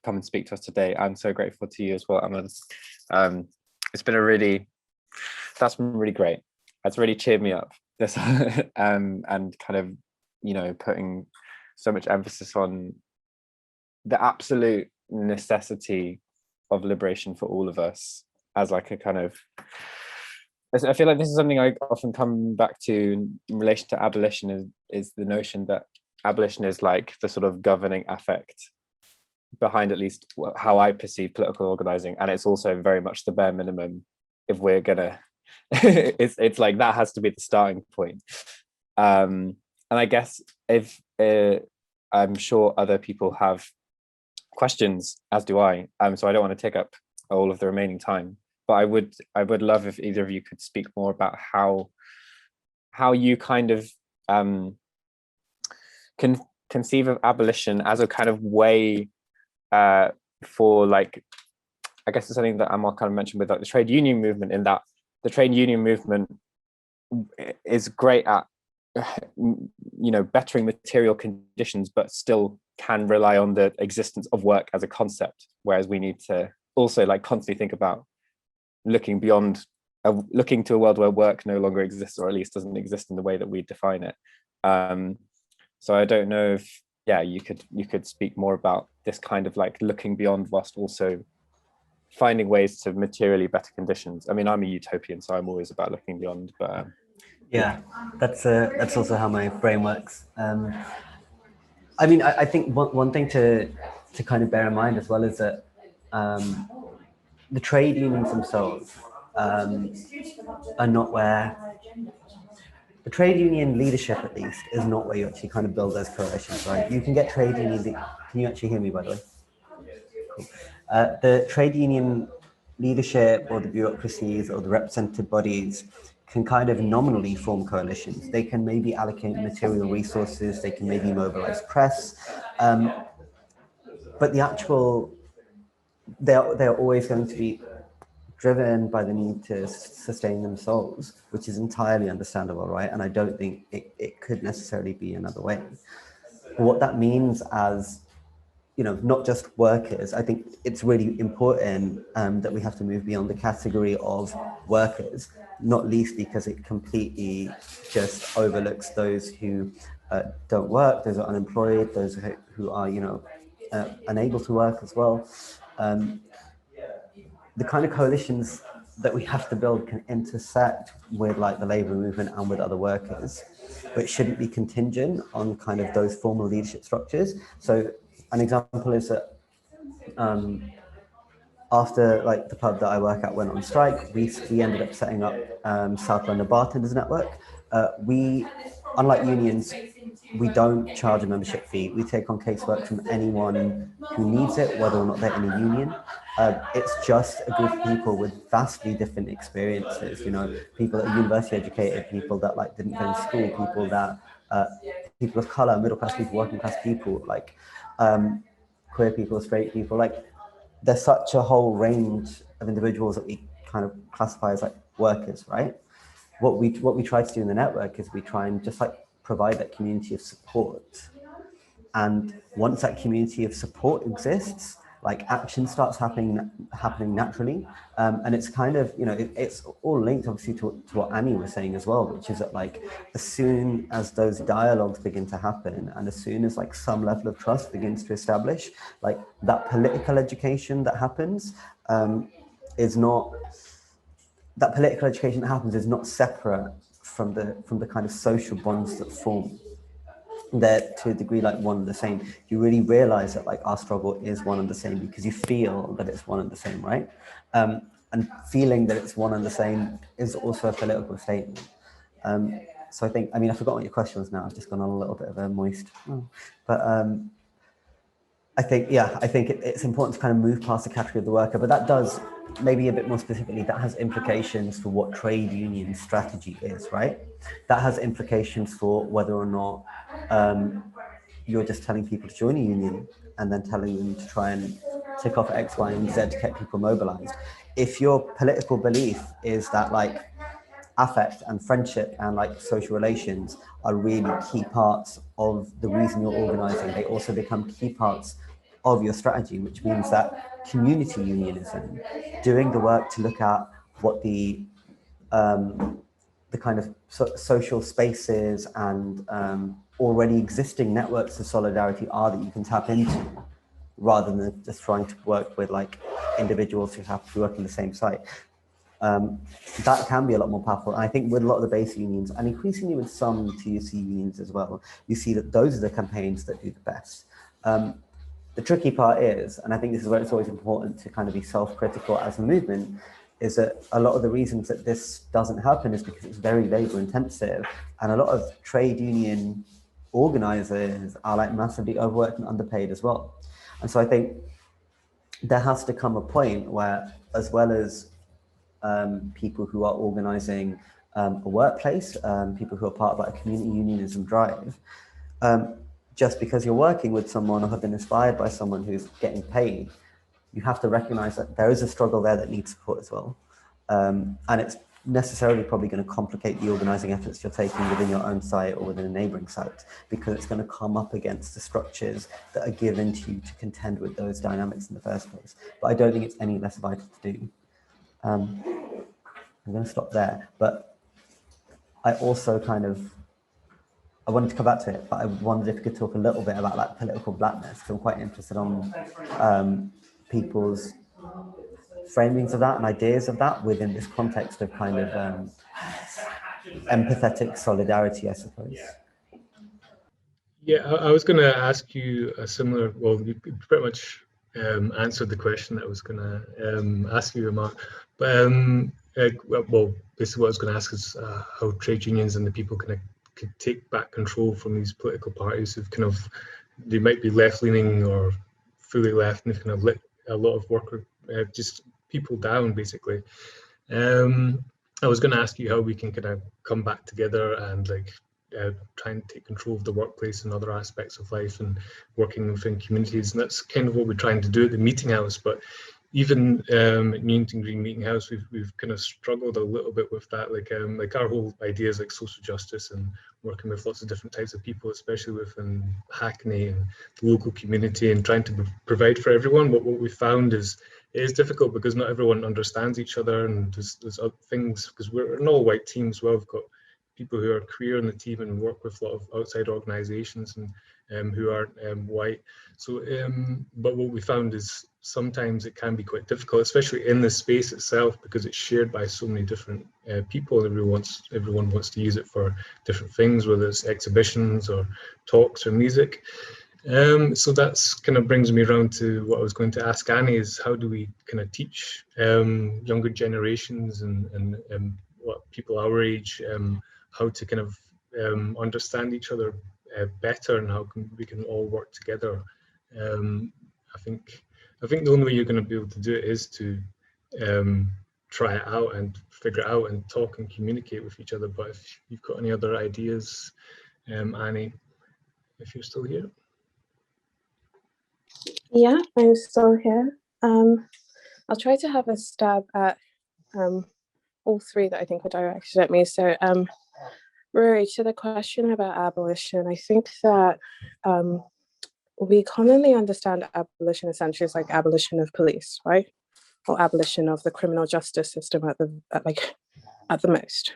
come and speak to us today. I'm so grateful to you as well, Emma. It's been that's been really great. That's really cheered me up. This and kind of, you know, putting so much emphasis on the absolute necessity of liberation for all of us as like a kind of I feel like this is something I often come back to in relation to abolition, is the notion that abolition is like the sort of governing affect behind at least how I perceive political organizing, and it's also very much the bare minimum if we're gonna it's like that has to be the starting point. And I guess if I'm sure other people have questions, as do I, so I don't want to take up all of the remaining time, but I would love if either of you could speak more about how you kind of can conceive of abolition as a kind of way for, like, I guess it's something that Amal kind of mentioned with like the trade union movement, in that the trade union movement is great at bettering material conditions, but still can rely on the existence of work as a concept, whereas we need to also like constantly think about looking beyond, looking to a world where work no longer exists, or at least doesn't exist in the way that we define it. So I don't know if you could speak more about this kind of like looking beyond whilst also finding ways to materially better conditions. I mean, I'm a utopian, so I'm always about looking beyond, but yeah, that's also how my brain works. I mean, I think one thing to kind of bear in mind as well is that the trade unions themselves are not where, the trade union leadership at least is not where you actually kind of build those coalitions, right? You can get trade union, can you actually hear me, by the way? Cool. The trade union leadership or the bureaucracies or the representative bodies can kind of nominally form coalitions. They can maybe allocate material resources, they can maybe mobilize press, but the actual, they're always going to be driven by the need to sustain themselves, which is entirely understandable, right? And I don't think it could necessarily be another way. But what that means as, not just workers, I think it's really important that we have to move beyond the category of workers, not least because it completely just overlooks those who don't work, those are unemployed, those who are, unable to work as well. The kind of coalitions that we have to build can intersect with like the labor movement and with other workers, but it shouldn't be contingent on kind of those formal leadership structures. So an example is that after like the pub that I work at went on strike, we ended up setting up South London Bartenders Network. We, unlike unions, we don't charge a membership fee. We take on casework from anyone who needs it, whether or not they're in a union. It's just a group of people with vastly different experiences, people that are university educated, people that like didn't go to school, people that, people of color, middle class people, working class people, like queer people, straight people, like there's such a whole range of individuals that we kind of classify as like workers, right? What we try to do in the network is we try and just like provide that community of support. And once that community of support exists, like action starts happening naturally. And it's kind of, it's all linked obviously to what Annie was saying as well, which is that like, as soon as those dialogues begin to happen, and as soon as like some level of trust begins to establish, like that political education that happens is not separate from the kind of social bonds that form. They're to a degree like one and the same. You really realize that like our struggle is one and the same because you feel that it's one and the same, right? And feeling that it's one and the same is also a political statement. So I think, I forgot what your question was now. I've just gone on a little bit of a moist, but I think it's important to kind of move past the category of the worker, but that does, maybe a bit more specifically, that has implications for what trade union strategy is, right? That has implications for whether or not you're just telling people to join a union and then telling them to try and tick off X, Y, and Z to get people mobilized. If your political belief is that like affect and friendship and like social relations are really key parts of the reason you're organizing, they also become key parts of your strategy, which means that community unionism, doing the work to look at what the kind of social spaces and already existing networks of solidarity are that you can tap into, rather than just trying to work with like individuals who have to work in the same site. that can be a lot more powerful. And I think with a lot of the base unions, and increasingly with some TUC unions as well, you see that those are the campaigns that do the best. The tricky part is, and I think this is where it's always important to kind of be self-critical as a movement, is that a lot of the reasons that this doesn't happen is because it's very labor intensive, and a lot of trade union organizers are like massively overworked and underpaid as well. And so I think there has to come a point where, as well as people who are organizing a workplace, people who are part of like a community unionism drive, just because you're working with someone or have been inspired by someone who's getting paid, you have to recognize that there is a struggle there that needs support as well. And it's necessarily probably going to complicate the organizing efforts you're taking within your own site or within a neighboring site, because it's going to come up against the structures that are given to you to contend with those dynamics in the first place. But I don't think it's any less vital to do. I'm going to stop there, but I also I wanted to come back to it, but I wondered if you could talk a little bit about like political blackness, because I'm quite interested on people's framings of that and ideas of that within this context of kind of empathetic solidarity, I suppose. Yeah, I was going to ask you a similar, well, you pretty much answered the question that I was going to ask you, Mark. But well, basically what I was going to ask is how trade unions and the people could take back control from these political parties who've kind of, they might be left-leaning or fully left, and they've kind of let a lot of worker, just people down, basically. I was going to ask you how we can kind of come back together and like try and take control of the workplace and other aspects of life and working within communities, and that's kind of what we're trying to do at the Meeting House. But even at Newington Green Meeting House, we've kind of struggled a little bit with that. Like our whole ideas like social justice and working with lots of different types of people, especially within Hackney and the local community, and trying to provide for everyone. But what we found is it is difficult because not everyone understands each other, and there's other things, because we're an all-white team as well. We've got people who are queer in the team and work with a lot of outside organisations and who aren't white. So, but what we found is sometimes it can be quite difficult, especially in the space itself, because it's shared by so many different people. Everyone wants to use it for different things, whether it's exhibitions or talks or music. So that's kind of brings me around to what I was going to ask Annie, is how do we kind of teach younger generations and what people our age, how to kind of understand each other better, and how we can all work together. I think the only way you're going to be able to do it is to try it out and figure it out and talk and communicate with each other. But if you've got any other ideas, Annie, if you're still here. Yeah, I'm still here. I'll try to have a stab at all three that I think were directed at me. So, Rory, to the question about abolition, I think that we commonly understand abolition essentially as like abolition of police, right? Or abolition of the criminal justice system at the most.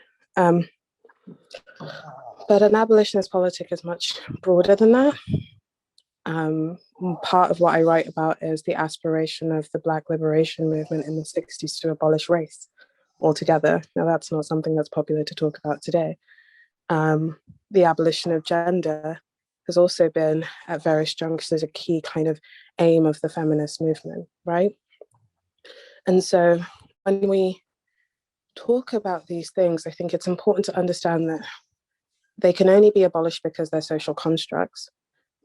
But an abolitionist politic is much broader than that. Part of what I write about is the aspiration of the Black liberation movement in the 60s to abolish race altogether. Now, that's not something that's popular to talk about today. The abolition of gender has also been at various junctures a key kind of aim of the feminist movement, right? And so when we talk about these things, I think it's important to understand that they can only be abolished because they're social constructs.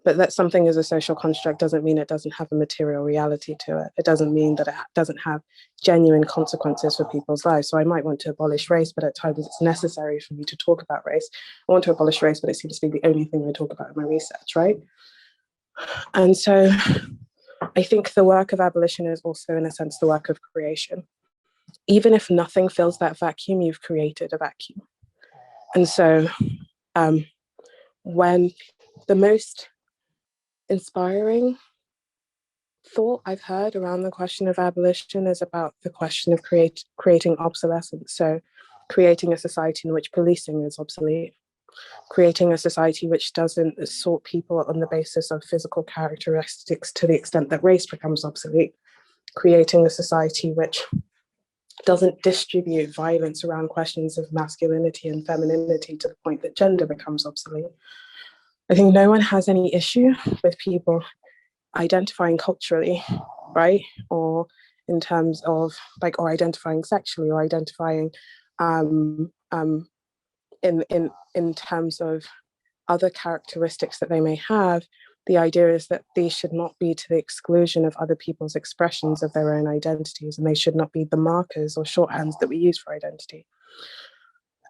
But that something is a social construct doesn't mean it doesn't have a material reality to it. It doesn't mean that it doesn't have genuine consequences for people's lives. So I might want to abolish race, but at times it's necessary for me to talk about race. I want to abolish race, but it seems to be the only thing I talk about in my research, right? And so I think the work of abolition is also, in a sense, the work of creation. Even if nothing fills that vacuum, you've created a vacuum. And so when the most inspiring thought I've heard around the question of abolition is about the question of creating obsolescence. So creating a society in which policing is obsolete, creating a society which doesn't sort people on the basis of physical characteristics to the extent that race becomes obsolete, creating a society which doesn't distribute violence around questions of masculinity and femininity to the point that gender becomes obsolete. I think no one has any issue with people identifying culturally, right? Or in terms of like, or identifying sexually, or identifying in terms of other characteristics that they may have. The idea is that these should not be to the exclusion of other people's expressions of their own identities, and they should not be the markers or shorthands that we use for identity.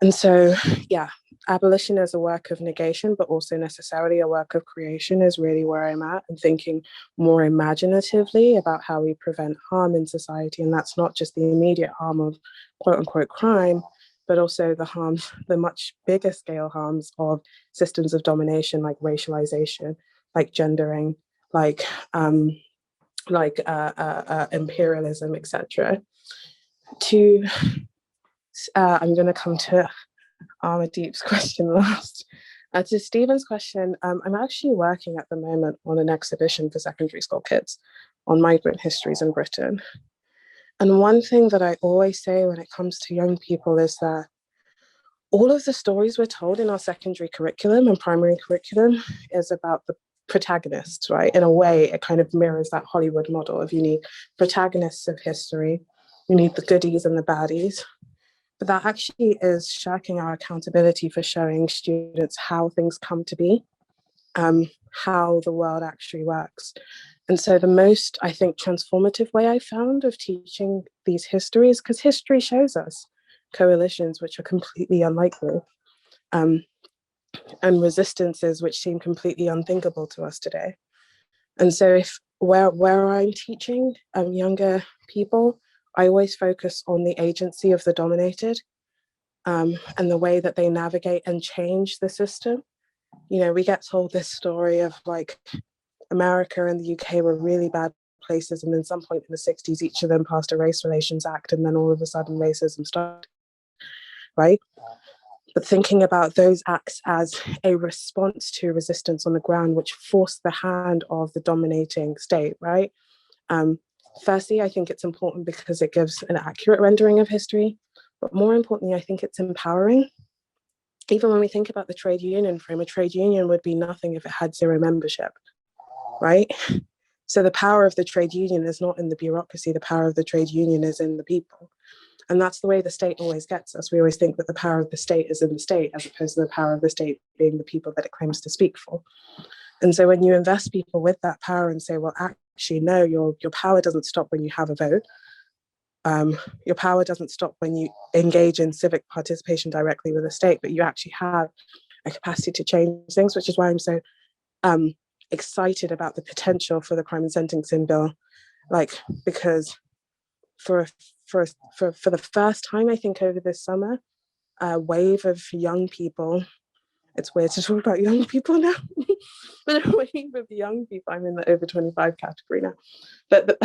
And so, yeah, abolition as a work of negation, but also necessarily a work of creation is really where I'm at, and thinking more imaginatively about how we prevent harm in society. And that's not just the immediate harm of quote unquote crime, but also the harms, the much bigger scale harms of systems of domination, like racialization, like gendering, like imperialism, etc. I'm going to come to Armadeep's question last. To Stephen's question, I'm actually working at the moment on an exhibition for secondary school kids on migrant histories in Britain. And one thing that I always say when it comes to young people is that all of the stories we're told in our secondary curriculum and primary curriculum is about the protagonists, right? In a way, it kind of mirrors that Hollywood model of you need protagonists of history, you need the goodies and the baddies. But that actually is shirking our accountability for showing students how things come to be, how the world actually works. And so the most, I think, transformative way I found of teaching these histories, because history shows us coalitions which are completely unlikely, and resistances which seem completely unthinkable to us today. And so if where I'm teaching younger people, I always focus on the agency of the dominated, and the way that they navigate and change the system. You know, we get told this story of like America and the UK were really bad places, and then some point in the 60s, each of them passed a Race Relations Act, and then all of a sudden racism started, right? But thinking about those acts as a response to resistance on the ground, which forced the hand of the dominating state, right? Firstly, I think it's important because it gives an accurate rendering of history, but more importantly, I think it's empowering. Even when we think about the trade union frame, a trade union would be nothing if it had zero membership, right? So the power of the trade union is not in the bureaucracy, the power of the trade union is in the people. And that's the way the state always gets us. We always think that the power of the state is in the state, as opposed to the power of the state being the people that it claims to speak for. And so when you invest people with that power and say, well, actually, no, your power doesn't stop when you have a vote. Your power doesn't stop when you engage in civic participation directly with the state, but you actually have a capacity to change things, which is why I'm so excited about the potential for the crime and sentencing bill. Like, because for the first time, I think over this summer, a wave of young people, it's weird to talk about young people now, but a wave of young people, I'm in the over 25 category now, but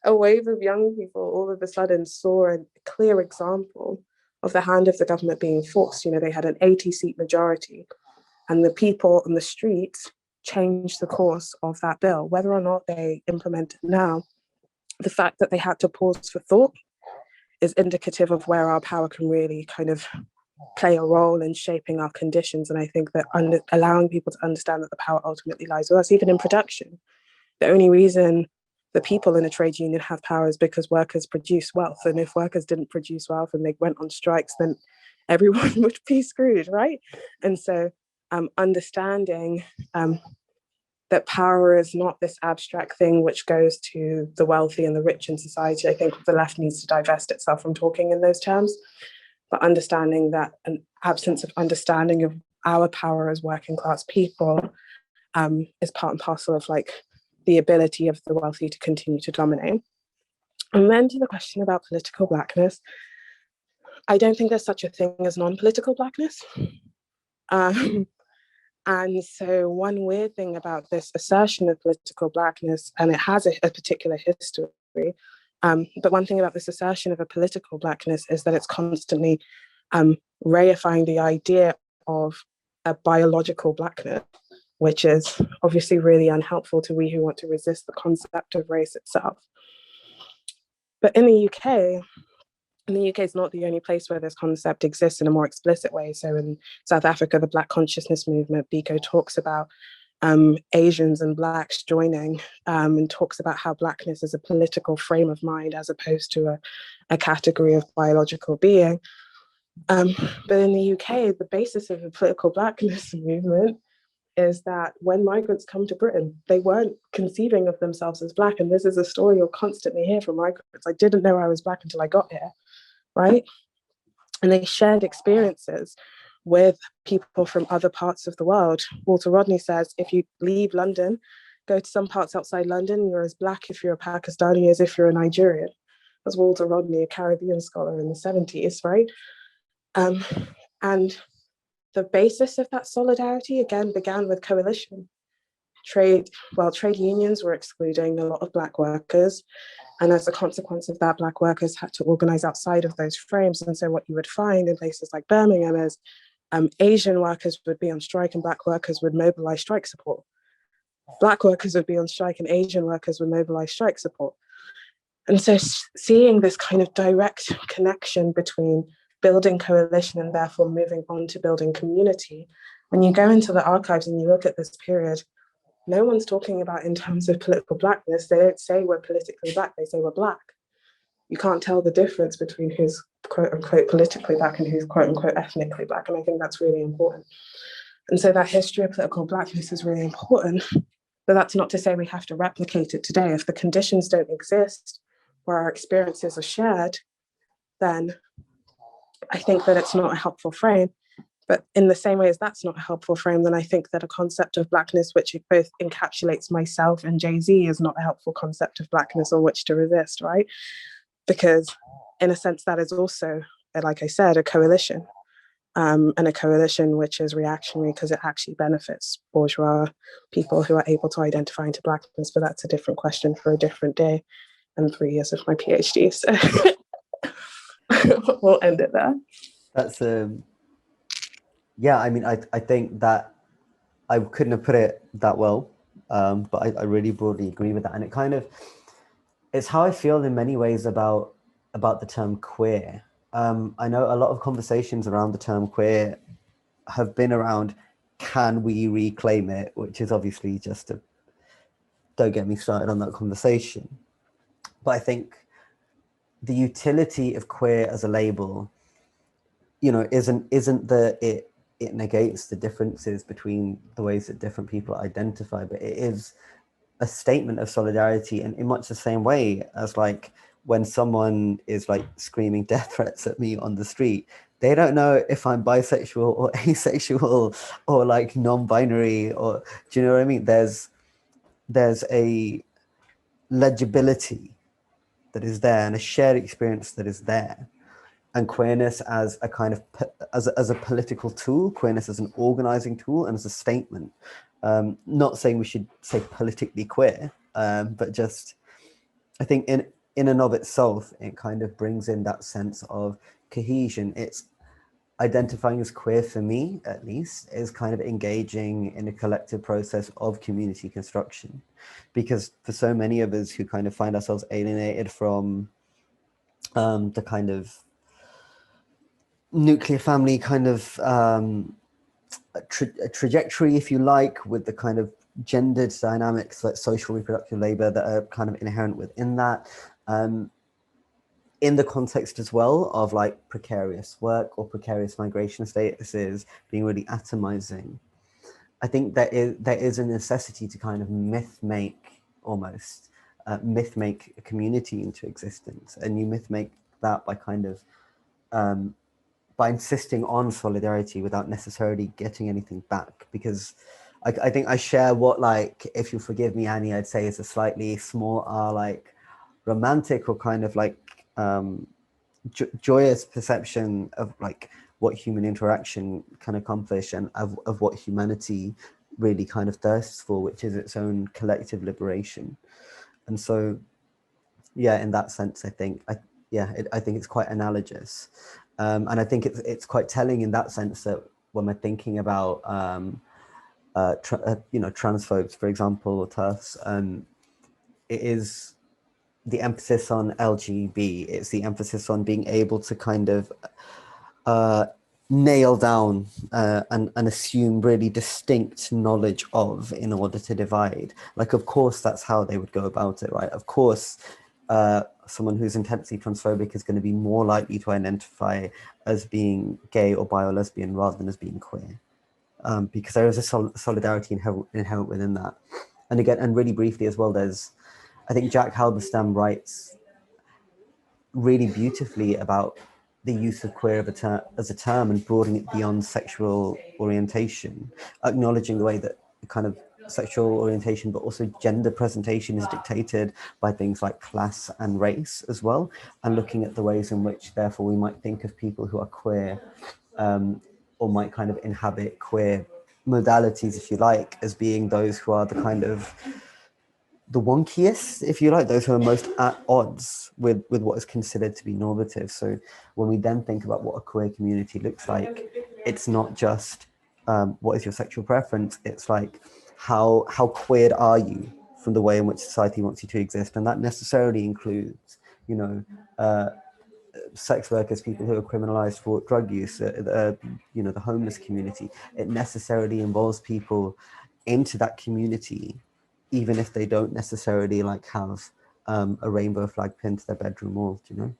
a wave of young people all of a sudden saw a clear example of the hand of the government being forced. You know, they had an 80-seat majority, and the people on the streets changed the course of that bill. Whether or not they implement it now, the fact that they had to pause for thought is indicative of where our power can really kind of play a role in shaping our conditions. And I think that allowing people to understand that the power ultimately lies with us, even in production. The only reason the people in a trade union have power is because workers produce wealth. And if workers didn't produce wealth and they went on strikes, then everyone would be screwed, right? And so understanding that power is not this abstract thing which goes to the wealthy and the rich in society. I think the left needs to divest itself from talking in those terms, but understanding that an absence of understanding of our power as working class people is part and parcel of like the ability of the wealthy to continue to dominate. And then to the question about political blackness, I don't think there's such a thing as non-political blackness. And so one weird thing about this assertion of political blackness, and it has a particular history, but one thing about this assertion of a political blackness is that it's constantly reifying the idea of a biological blackness, which is obviously really unhelpful to we who want to resist the concept of race itself. But in the UK, And the UK is not the only place where this concept exists in a more explicit way. So in South Africa, the Black Consciousness Movement, Biko, talks about Asians and Blacks joining, and talks about how Blackness is a political frame of mind as opposed to a category of biological being. But in the UK, the basis of the political Blackness movement is that when migrants come to Britain, they weren't conceiving of themselves as Black. And this is a story you'll constantly hear from migrants. I didn't know I was Black until I got here, right? And they shared experiences with people from other parts of the world. Walter Rodney says, if you leave London, go to some parts outside London, you're as Black if you're a Pakistani as if you're a Nigerian. That's Walter Rodney, a Caribbean scholar in the 70s, right? And the basis of that solidarity, again, began with coalition. Trade unions were excluding a lot of Black workers. And as a consequence of that, Black workers had to organize outside of those frames. And so what you would find in places like Birmingham is Asian workers would be on strike and Black workers would mobilize strike support. Black workers would be on strike and Asian workers would mobilize strike support. And so seeing this kind of direct connection between building coalition and therefore moving on to building community, when you go into the archives and you look at this period, no one's talking about in terms of political Blackness. They don't say we're politically Black, they say we're Black. You can't tell the difference between who's quote unquote politically Black and who's quote unquote ethnically Black. And I think that's really important. And so that history of political Blackness is really important, but that's not to say we have to replicate it today. If the conditions don't exist where our experiences are shared, then I think that it's not a helpful frame. But in the same way as that's not a helpful frame, then I think that a concept of Blackness which both encapsulates myself and Jay-Z is not a helpful concept of Blackness on which to resist, right? Because in a sense, that is also, like I said, a coalition, and a coalition which is reactionary because it actually benefits bourgeois people who are able to identify into Blackness. But that's a different question for a different day and 3 years of my PhD. So we'll end it there. That's yeah, I mean, I think that I couldn't have put it that well, but I really broadly agree with that. And it kind of, it's how I feel in many ways about the term queer. I know a lot of conversations around the term queer have been around, can we reclaim it? Which is obviously just a, don't get me started on that conversation. But I think the utility of queer as a label, you know, isn't that it negates the differences between the ways that different people identify, but it is a statement of solidarity. And in much the same way as like when someone is like screaming death threats at me on the street, they don't know if I'm bisexual or asexual or like non-binary, or do you know what I mean? There's a legibility that is there and a shared experience that is there. And queerness as a kind of, as a political tool, queerness as an organizing tool and as a statement. Not saying we should say politically queer, but just, I think in and of itself, it kind of brings in that sense of cohesion. It's identifying as queer, for me at least, is kind of engaging in a collective process of community construction. Because for so many of us who kind of find ourselves alienated from the kind of nuclear family kind of trajectory, if you like, with the kind of gendered dynamics like social reproductive labor that are kind of inherent within that, in the context as well of like precarious work or precarious migration statuses being really atomizing. I think there is a necessity to kind of myth make a community into existence, and you myth make that by kind of by insisting on solidarity without necessarily getting anything back. Because I think I share what, like, if you forgive me, Annie, I'd say is a slightly small like romantic or kind of like joyous perception of like what human interaction can accomplish and of what humanity really kind of thirsts for, which is its own collective liberation. And so, yeah, in that sense, I think, I think it's quite analogous. And I think it's quite telling in that sense that when we're thinking about, trans folks, for example, or TERFs, it is the emphasis on LGB, it's the emphasis on being able to kind of nail down and assume really distinct knowledge of in order to divide. Like, of course, that's how they would go about it, right? Of course, someone who's intensely transphobic is going to be more likely to identify as being gay or bi or lesbian rather than as being queer, because there is a solidarity inherent within that. And again, and really briefly as well, I think Jack Halberstam writes really beautifully about the use of queer as a term and broadening it beyond sexual orientation, acknowledging the way that kind of sexual orientation, but also gender presentation is dictated by things like class and race as well, and looking at the ways in which, therefore, we might think of people who are queer or might kind of inhabit queer modalities, if you like, as being those who are the kind of the wonkiest, if you like, those who are most at odds with what is considered to be normative. So when we then think about what a queer community looks like, it's not just what is your sexual preference, it's like how queered are you from the way in which society wants you to exist. And that necessarily includes, you know, sex workers, people who are criminalized for drug use, you know, the homeless community. It necessarily involves people into that community, even if they don't necessarily like have a rainbow flag pinned to their bedroom wall, you know?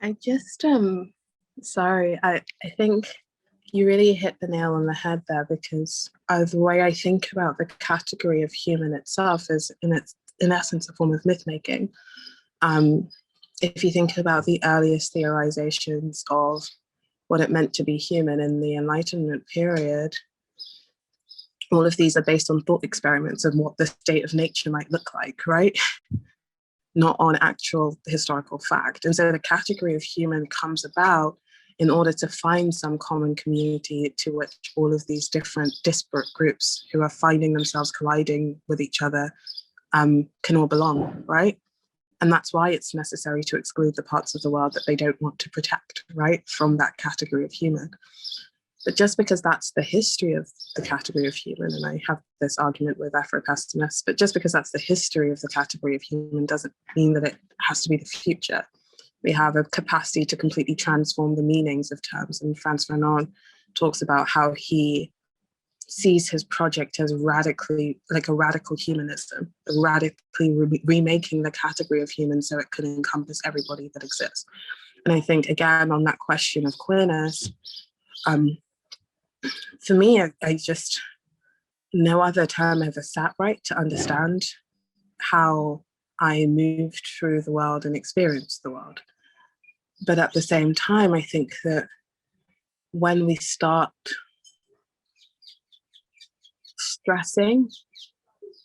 I just, sorry, I think you really hit the nail on the head there, because the way I think about the category of human itself is in essence a form of myth-making. If you think about the earliest theorizations of what it meant to be human in the Enlightenment period, all of these are based on thought experiments of what the state of nature might look like, right? Not on actual historical fact. And so the category of human comes about in order to find some common community to which all of these different disparate groups who are finding themselves colliding with each other can all belong, right? And that's why it's necessary to exclude the parts of the world that they don't want to protect, right, from that category of human. But just because that's the history of the category of human, and I have this argument with Afro-pessimists, but just because that's the history of the category of human doesn't mean that it has to be the future. We have a capacity to completely transform the meanings of terms. And Frantz Fanon talks about how he sees his project as radically, like a radical humanism, radically remaking the category of human so it could encompass everybody that exists. And I think, again, on that question of queerness, for me, I just, no other term ever sat right to understand how I moved through the world and experienced the world. But at the same time, I think that when we start stressing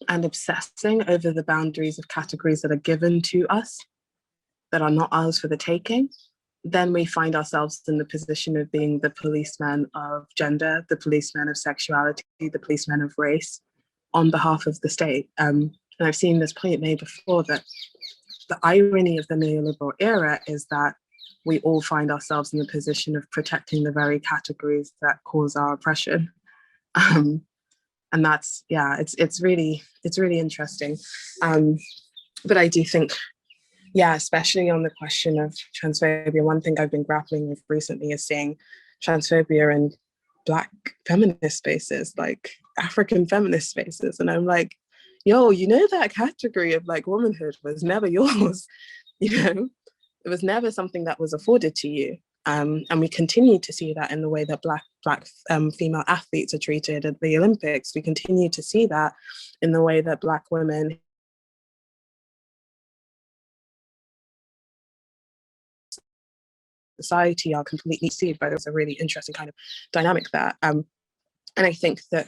and obsessing over the boundaries of categories that are given to us, that are not ours for the taking, then we find ourselves in the position of being the policeman of gender, the policeman of sexuality, the policeman of race on behalf of the state. And I've seen this point made before, that the irony of the neoliberal era is that we all find ourselves in the position of protecting the very categories that cause our oppression. And that's, yeah, it's really interesting. But I do think, yeah, especially on the question of transphobia, one thing I've been grappling with recently is seeing transphobia in Black feminist spaces, like African feminist spaces. And I'm like, yo, you know, that category of like womanhood was never yours, you know? It was never something that was afforded to you. And we continue to see that in the way that Black female athletes are treated at the Olympics. We continue to see that in the way that Black women society are completely deceived by. There's a really interesting kind of dynamic there. And I think that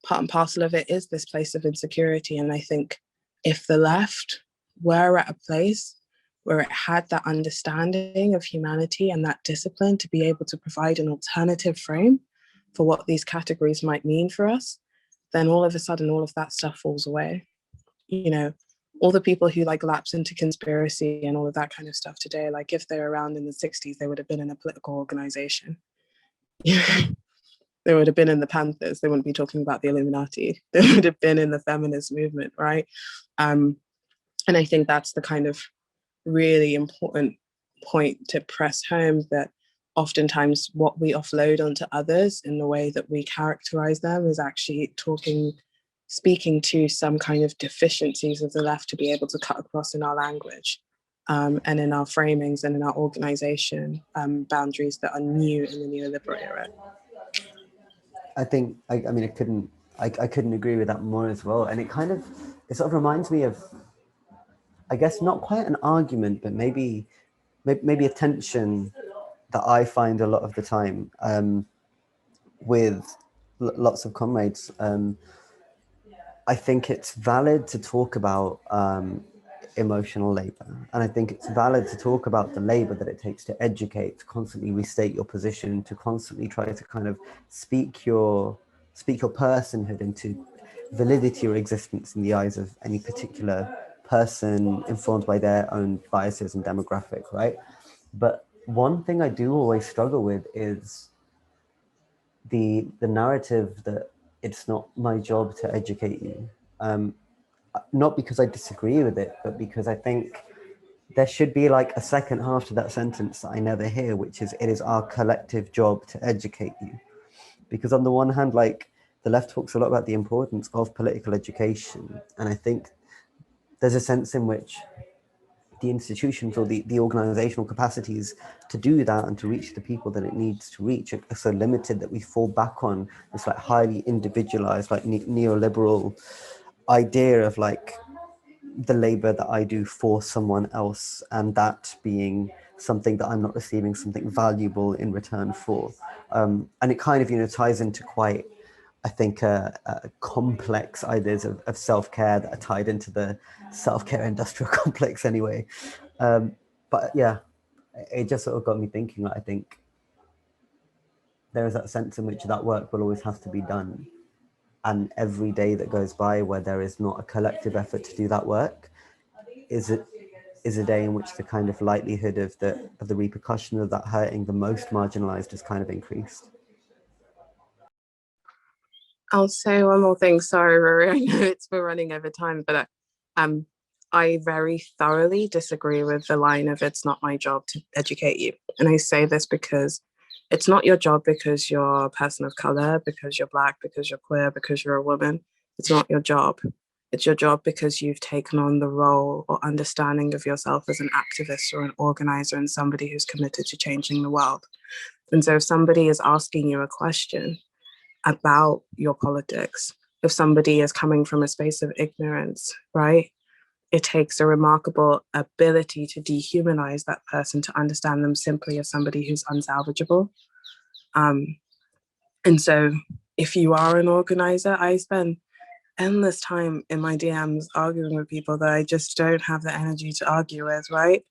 part and parcel of it is this place of insecurity. And I think if the left were at a place where it had that understanding of humanity and that discipline to be able to provide an alternative frame for what these categories might mean for us, then all of a sudden all of that stuff falls away. You know, all the people who like lapse into conspiracy and all of that kind of stuff today, like if they're around in the 60s, they would have been in a political organization. They They would have been in the Panthers. They wouldn't be talking about the Illuminati. They would have been in the feminist movement, right? And I think that's the kind of really important point to press home, that oftentimes what we offload onto others in the way that we characterize them is actually speaking to some kind of deficiencies of the left to be able to cut across in our language, and in our framings and in our organization boundaries that are new in the neoliberal era. I think, I mean, I couldn't agree with that more as well. And it sort of reminds me of, I guess, not quite an argument, but maybe a tension that I find a lot of the time with lots of comrades. I think it's valid to talk about emotional labor. And I think it's valid to talk about the labor that it takes to educate, to constantly restate your position, to constantly try to kind of speak your personhood into validity or existence in the eyes of any particular person informed by their own biases and demographic, right? But one thing I do always struggle with is the narrative that it's not my job to educate you. Not because I disagree with it, but because I think there should be like a second half to that sentence that I never hear, which is, it is our collective job to educate you. Because on the one hand, like, the left talks a lot about the importance of political education. And I think there's a sense in which the institutions or the organizational capacities to do that and to reach the people that it needs to reach are so limited that we fall back on this like highly individualized, like neoliberal idea of like the labor that I do for someone else, and that being something that I'm not receiving something valuable in return for. And it kind of, ties into quite, I think, complex ideas of self-care that are tied into the self-care industrial complex anyway. But yeah, it just sort of got me thinking, I think there is that sense in which that work will always have to be done. And every day that goes by where there is not a collective effort to do that work is a day in which the kind of likelihood of the repercussion of that hurting the most marginalized is kind of increased. I'll say one more thing. Sorry, Rory, I know we're running over time, but I very thoroughly disagree with the line of "it's not my job to educate you." And I say this because it's not your job because you're a person of color, because you're Black, because you're queer, because you're a woman. It's not your job. It's your job because you've taken on the role or understanding of yourself as an activist or an organizer and somebody who's committed to changing the world. And so if somebody is asking you a question about your politics, if somebody is coming from a space of ignorance, right, it takes a remarkable ability to dehumanize that person, to understand them simply as somebody who's unsalvageable. And so if you are an organizer, I spend endless time in my DMs arguing with people that I just don't have the energy to argue with, right?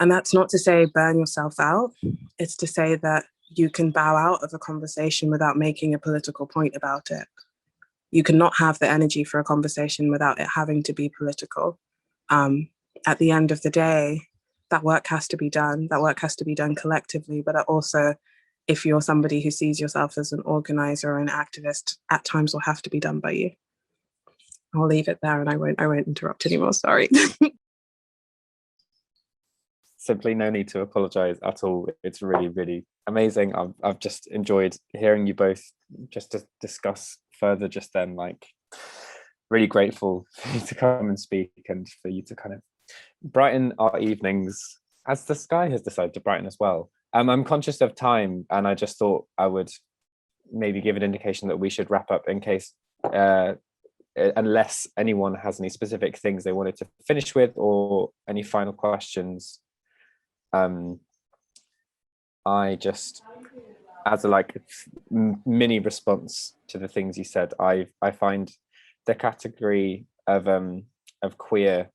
And that's not to say burn yourself out. It's to say that you can bow out of a conversation without making a political point about it. You cannot have the energy for a conversation without it having to be political. At the end of the day, that work has to be done. That work has to be done collectively, but also, if you're somebody who sees yourself as an organizer or an activist, at times will have to be done by you. I'll leave it there and I won't interrupt anymore, sorry. Simply no need to apologize at all. It's really, really amazing. I've just enjoyed hearing you both just to discuss further just then, like, really grateful for you to come and speak and for you to kind of brighten our evenings as the sky has decided to brighten as well. I'm conscious of time and I just thought I would maybe give an indication that we should wrap up in case unless anyone has any specific things they wanted to finish with or any final questions. I just, as a like mini response to the things you said, I find the category of queer,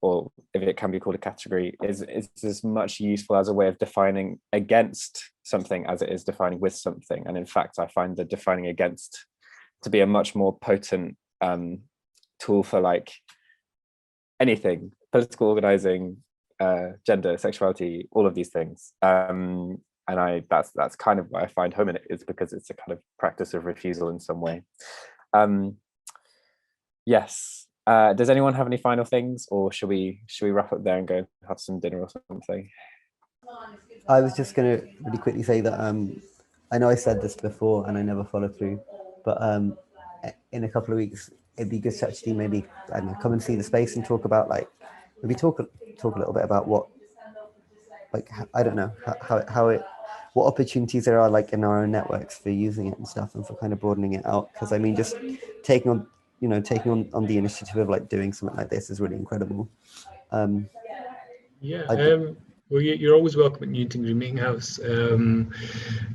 or if it can be called a category, is as much useful as a way of defining against something as it is defining with something. And in fact, I find the defining against to be a much more potent tool for like anything, political organizing, gender, sexuality, all of these things. And that's kind of why I find home in it, is because it's a kind of practice of refusal in some way. Yes. Does anyone have any final things, or should we wrap up there and go have some dinner or something? I was just going to really quickly say that I know I said this before and I never followed through, but in a couple of weeks it'd be good to actually maybe, I don't know, come and see the space and talk about, like, maybe talk a little bit about what, like, I don't know, how it, what opportunities there are, like, in our own networks for using it and stuff, and for kind of broadening it out. Because I mean, just taking on the initiative of, like, doing something like this is really incredible. Well, you're always welcome at Newington Green Meeting House.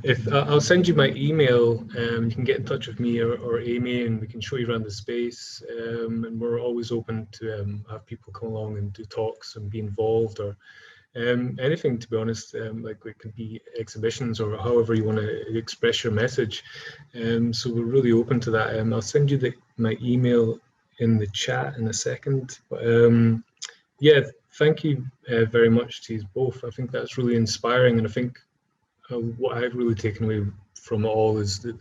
If I'll send you my email, you can get in touch with me or Amy, and we can show you around the space. And we're always open to have people come along and do talks and be involved, or anything, to be honest. Like, it could be exhibitions or however you want to express your message. So we're really open to that. I'll send you my email in the chat in a second. But yeah, thank you very much to you both. I think that's really inspiring, and I think what I've really taken away from it all is it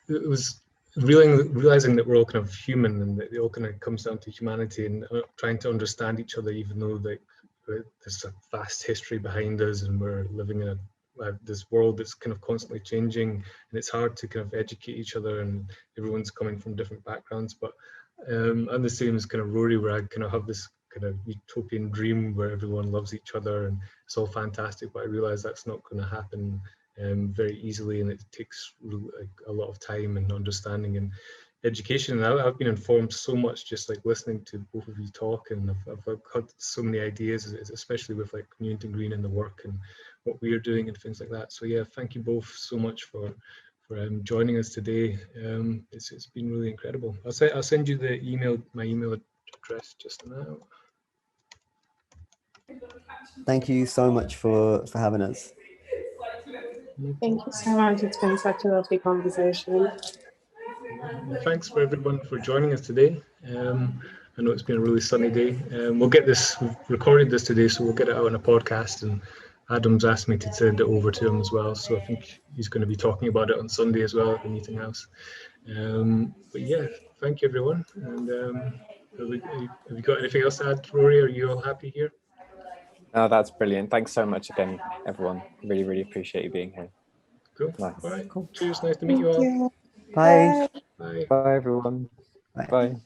was realizing that we're all kind of human, and that it all kind of comes down to humanity, and trying to understand each other, even though there's a vast history behind us, and we're living in this world that's kind of constantly changing, and it's hard to kind of educate each other, and everyone's coming from different backgrounds. But I'm the same as kind of Rory, where I kind of have this kind of utopian dream where everyone loves each other and it's all fantastic, but I realize that's not going to happen very easily, and it takes a lot of time and understanding and education. And I've been informed so much just like listening to both of you talk, and I've had so many ideas, especially with like Newington Green and the work and what we are doing and things like that. So yeah, thank you both so much for joining us today. It's been really incredible. I'll send you my email address just now. Thank you so much for having us. Thank you so much. It's been such a lovely conversation. Thanks for everyone for joining us today. I know it's been a really sunny day. We've recorded this today, so we'll get it out on a podcast, and Adam's asked me to send it over to him as well, so I think he's going to be talking about it on Sunday as well at the meeting house. But yeah, thank you everyone. And have you got anything else to add, Rory? Are you all happy here? No, that's brilliant. Thanks so much again, everyone. Really, really appreciate you being here. Cool. Nice. All right. Cool. Cheers. Nice to meet you all. Bye. Bye. Bye, everyone. Bye. Bye.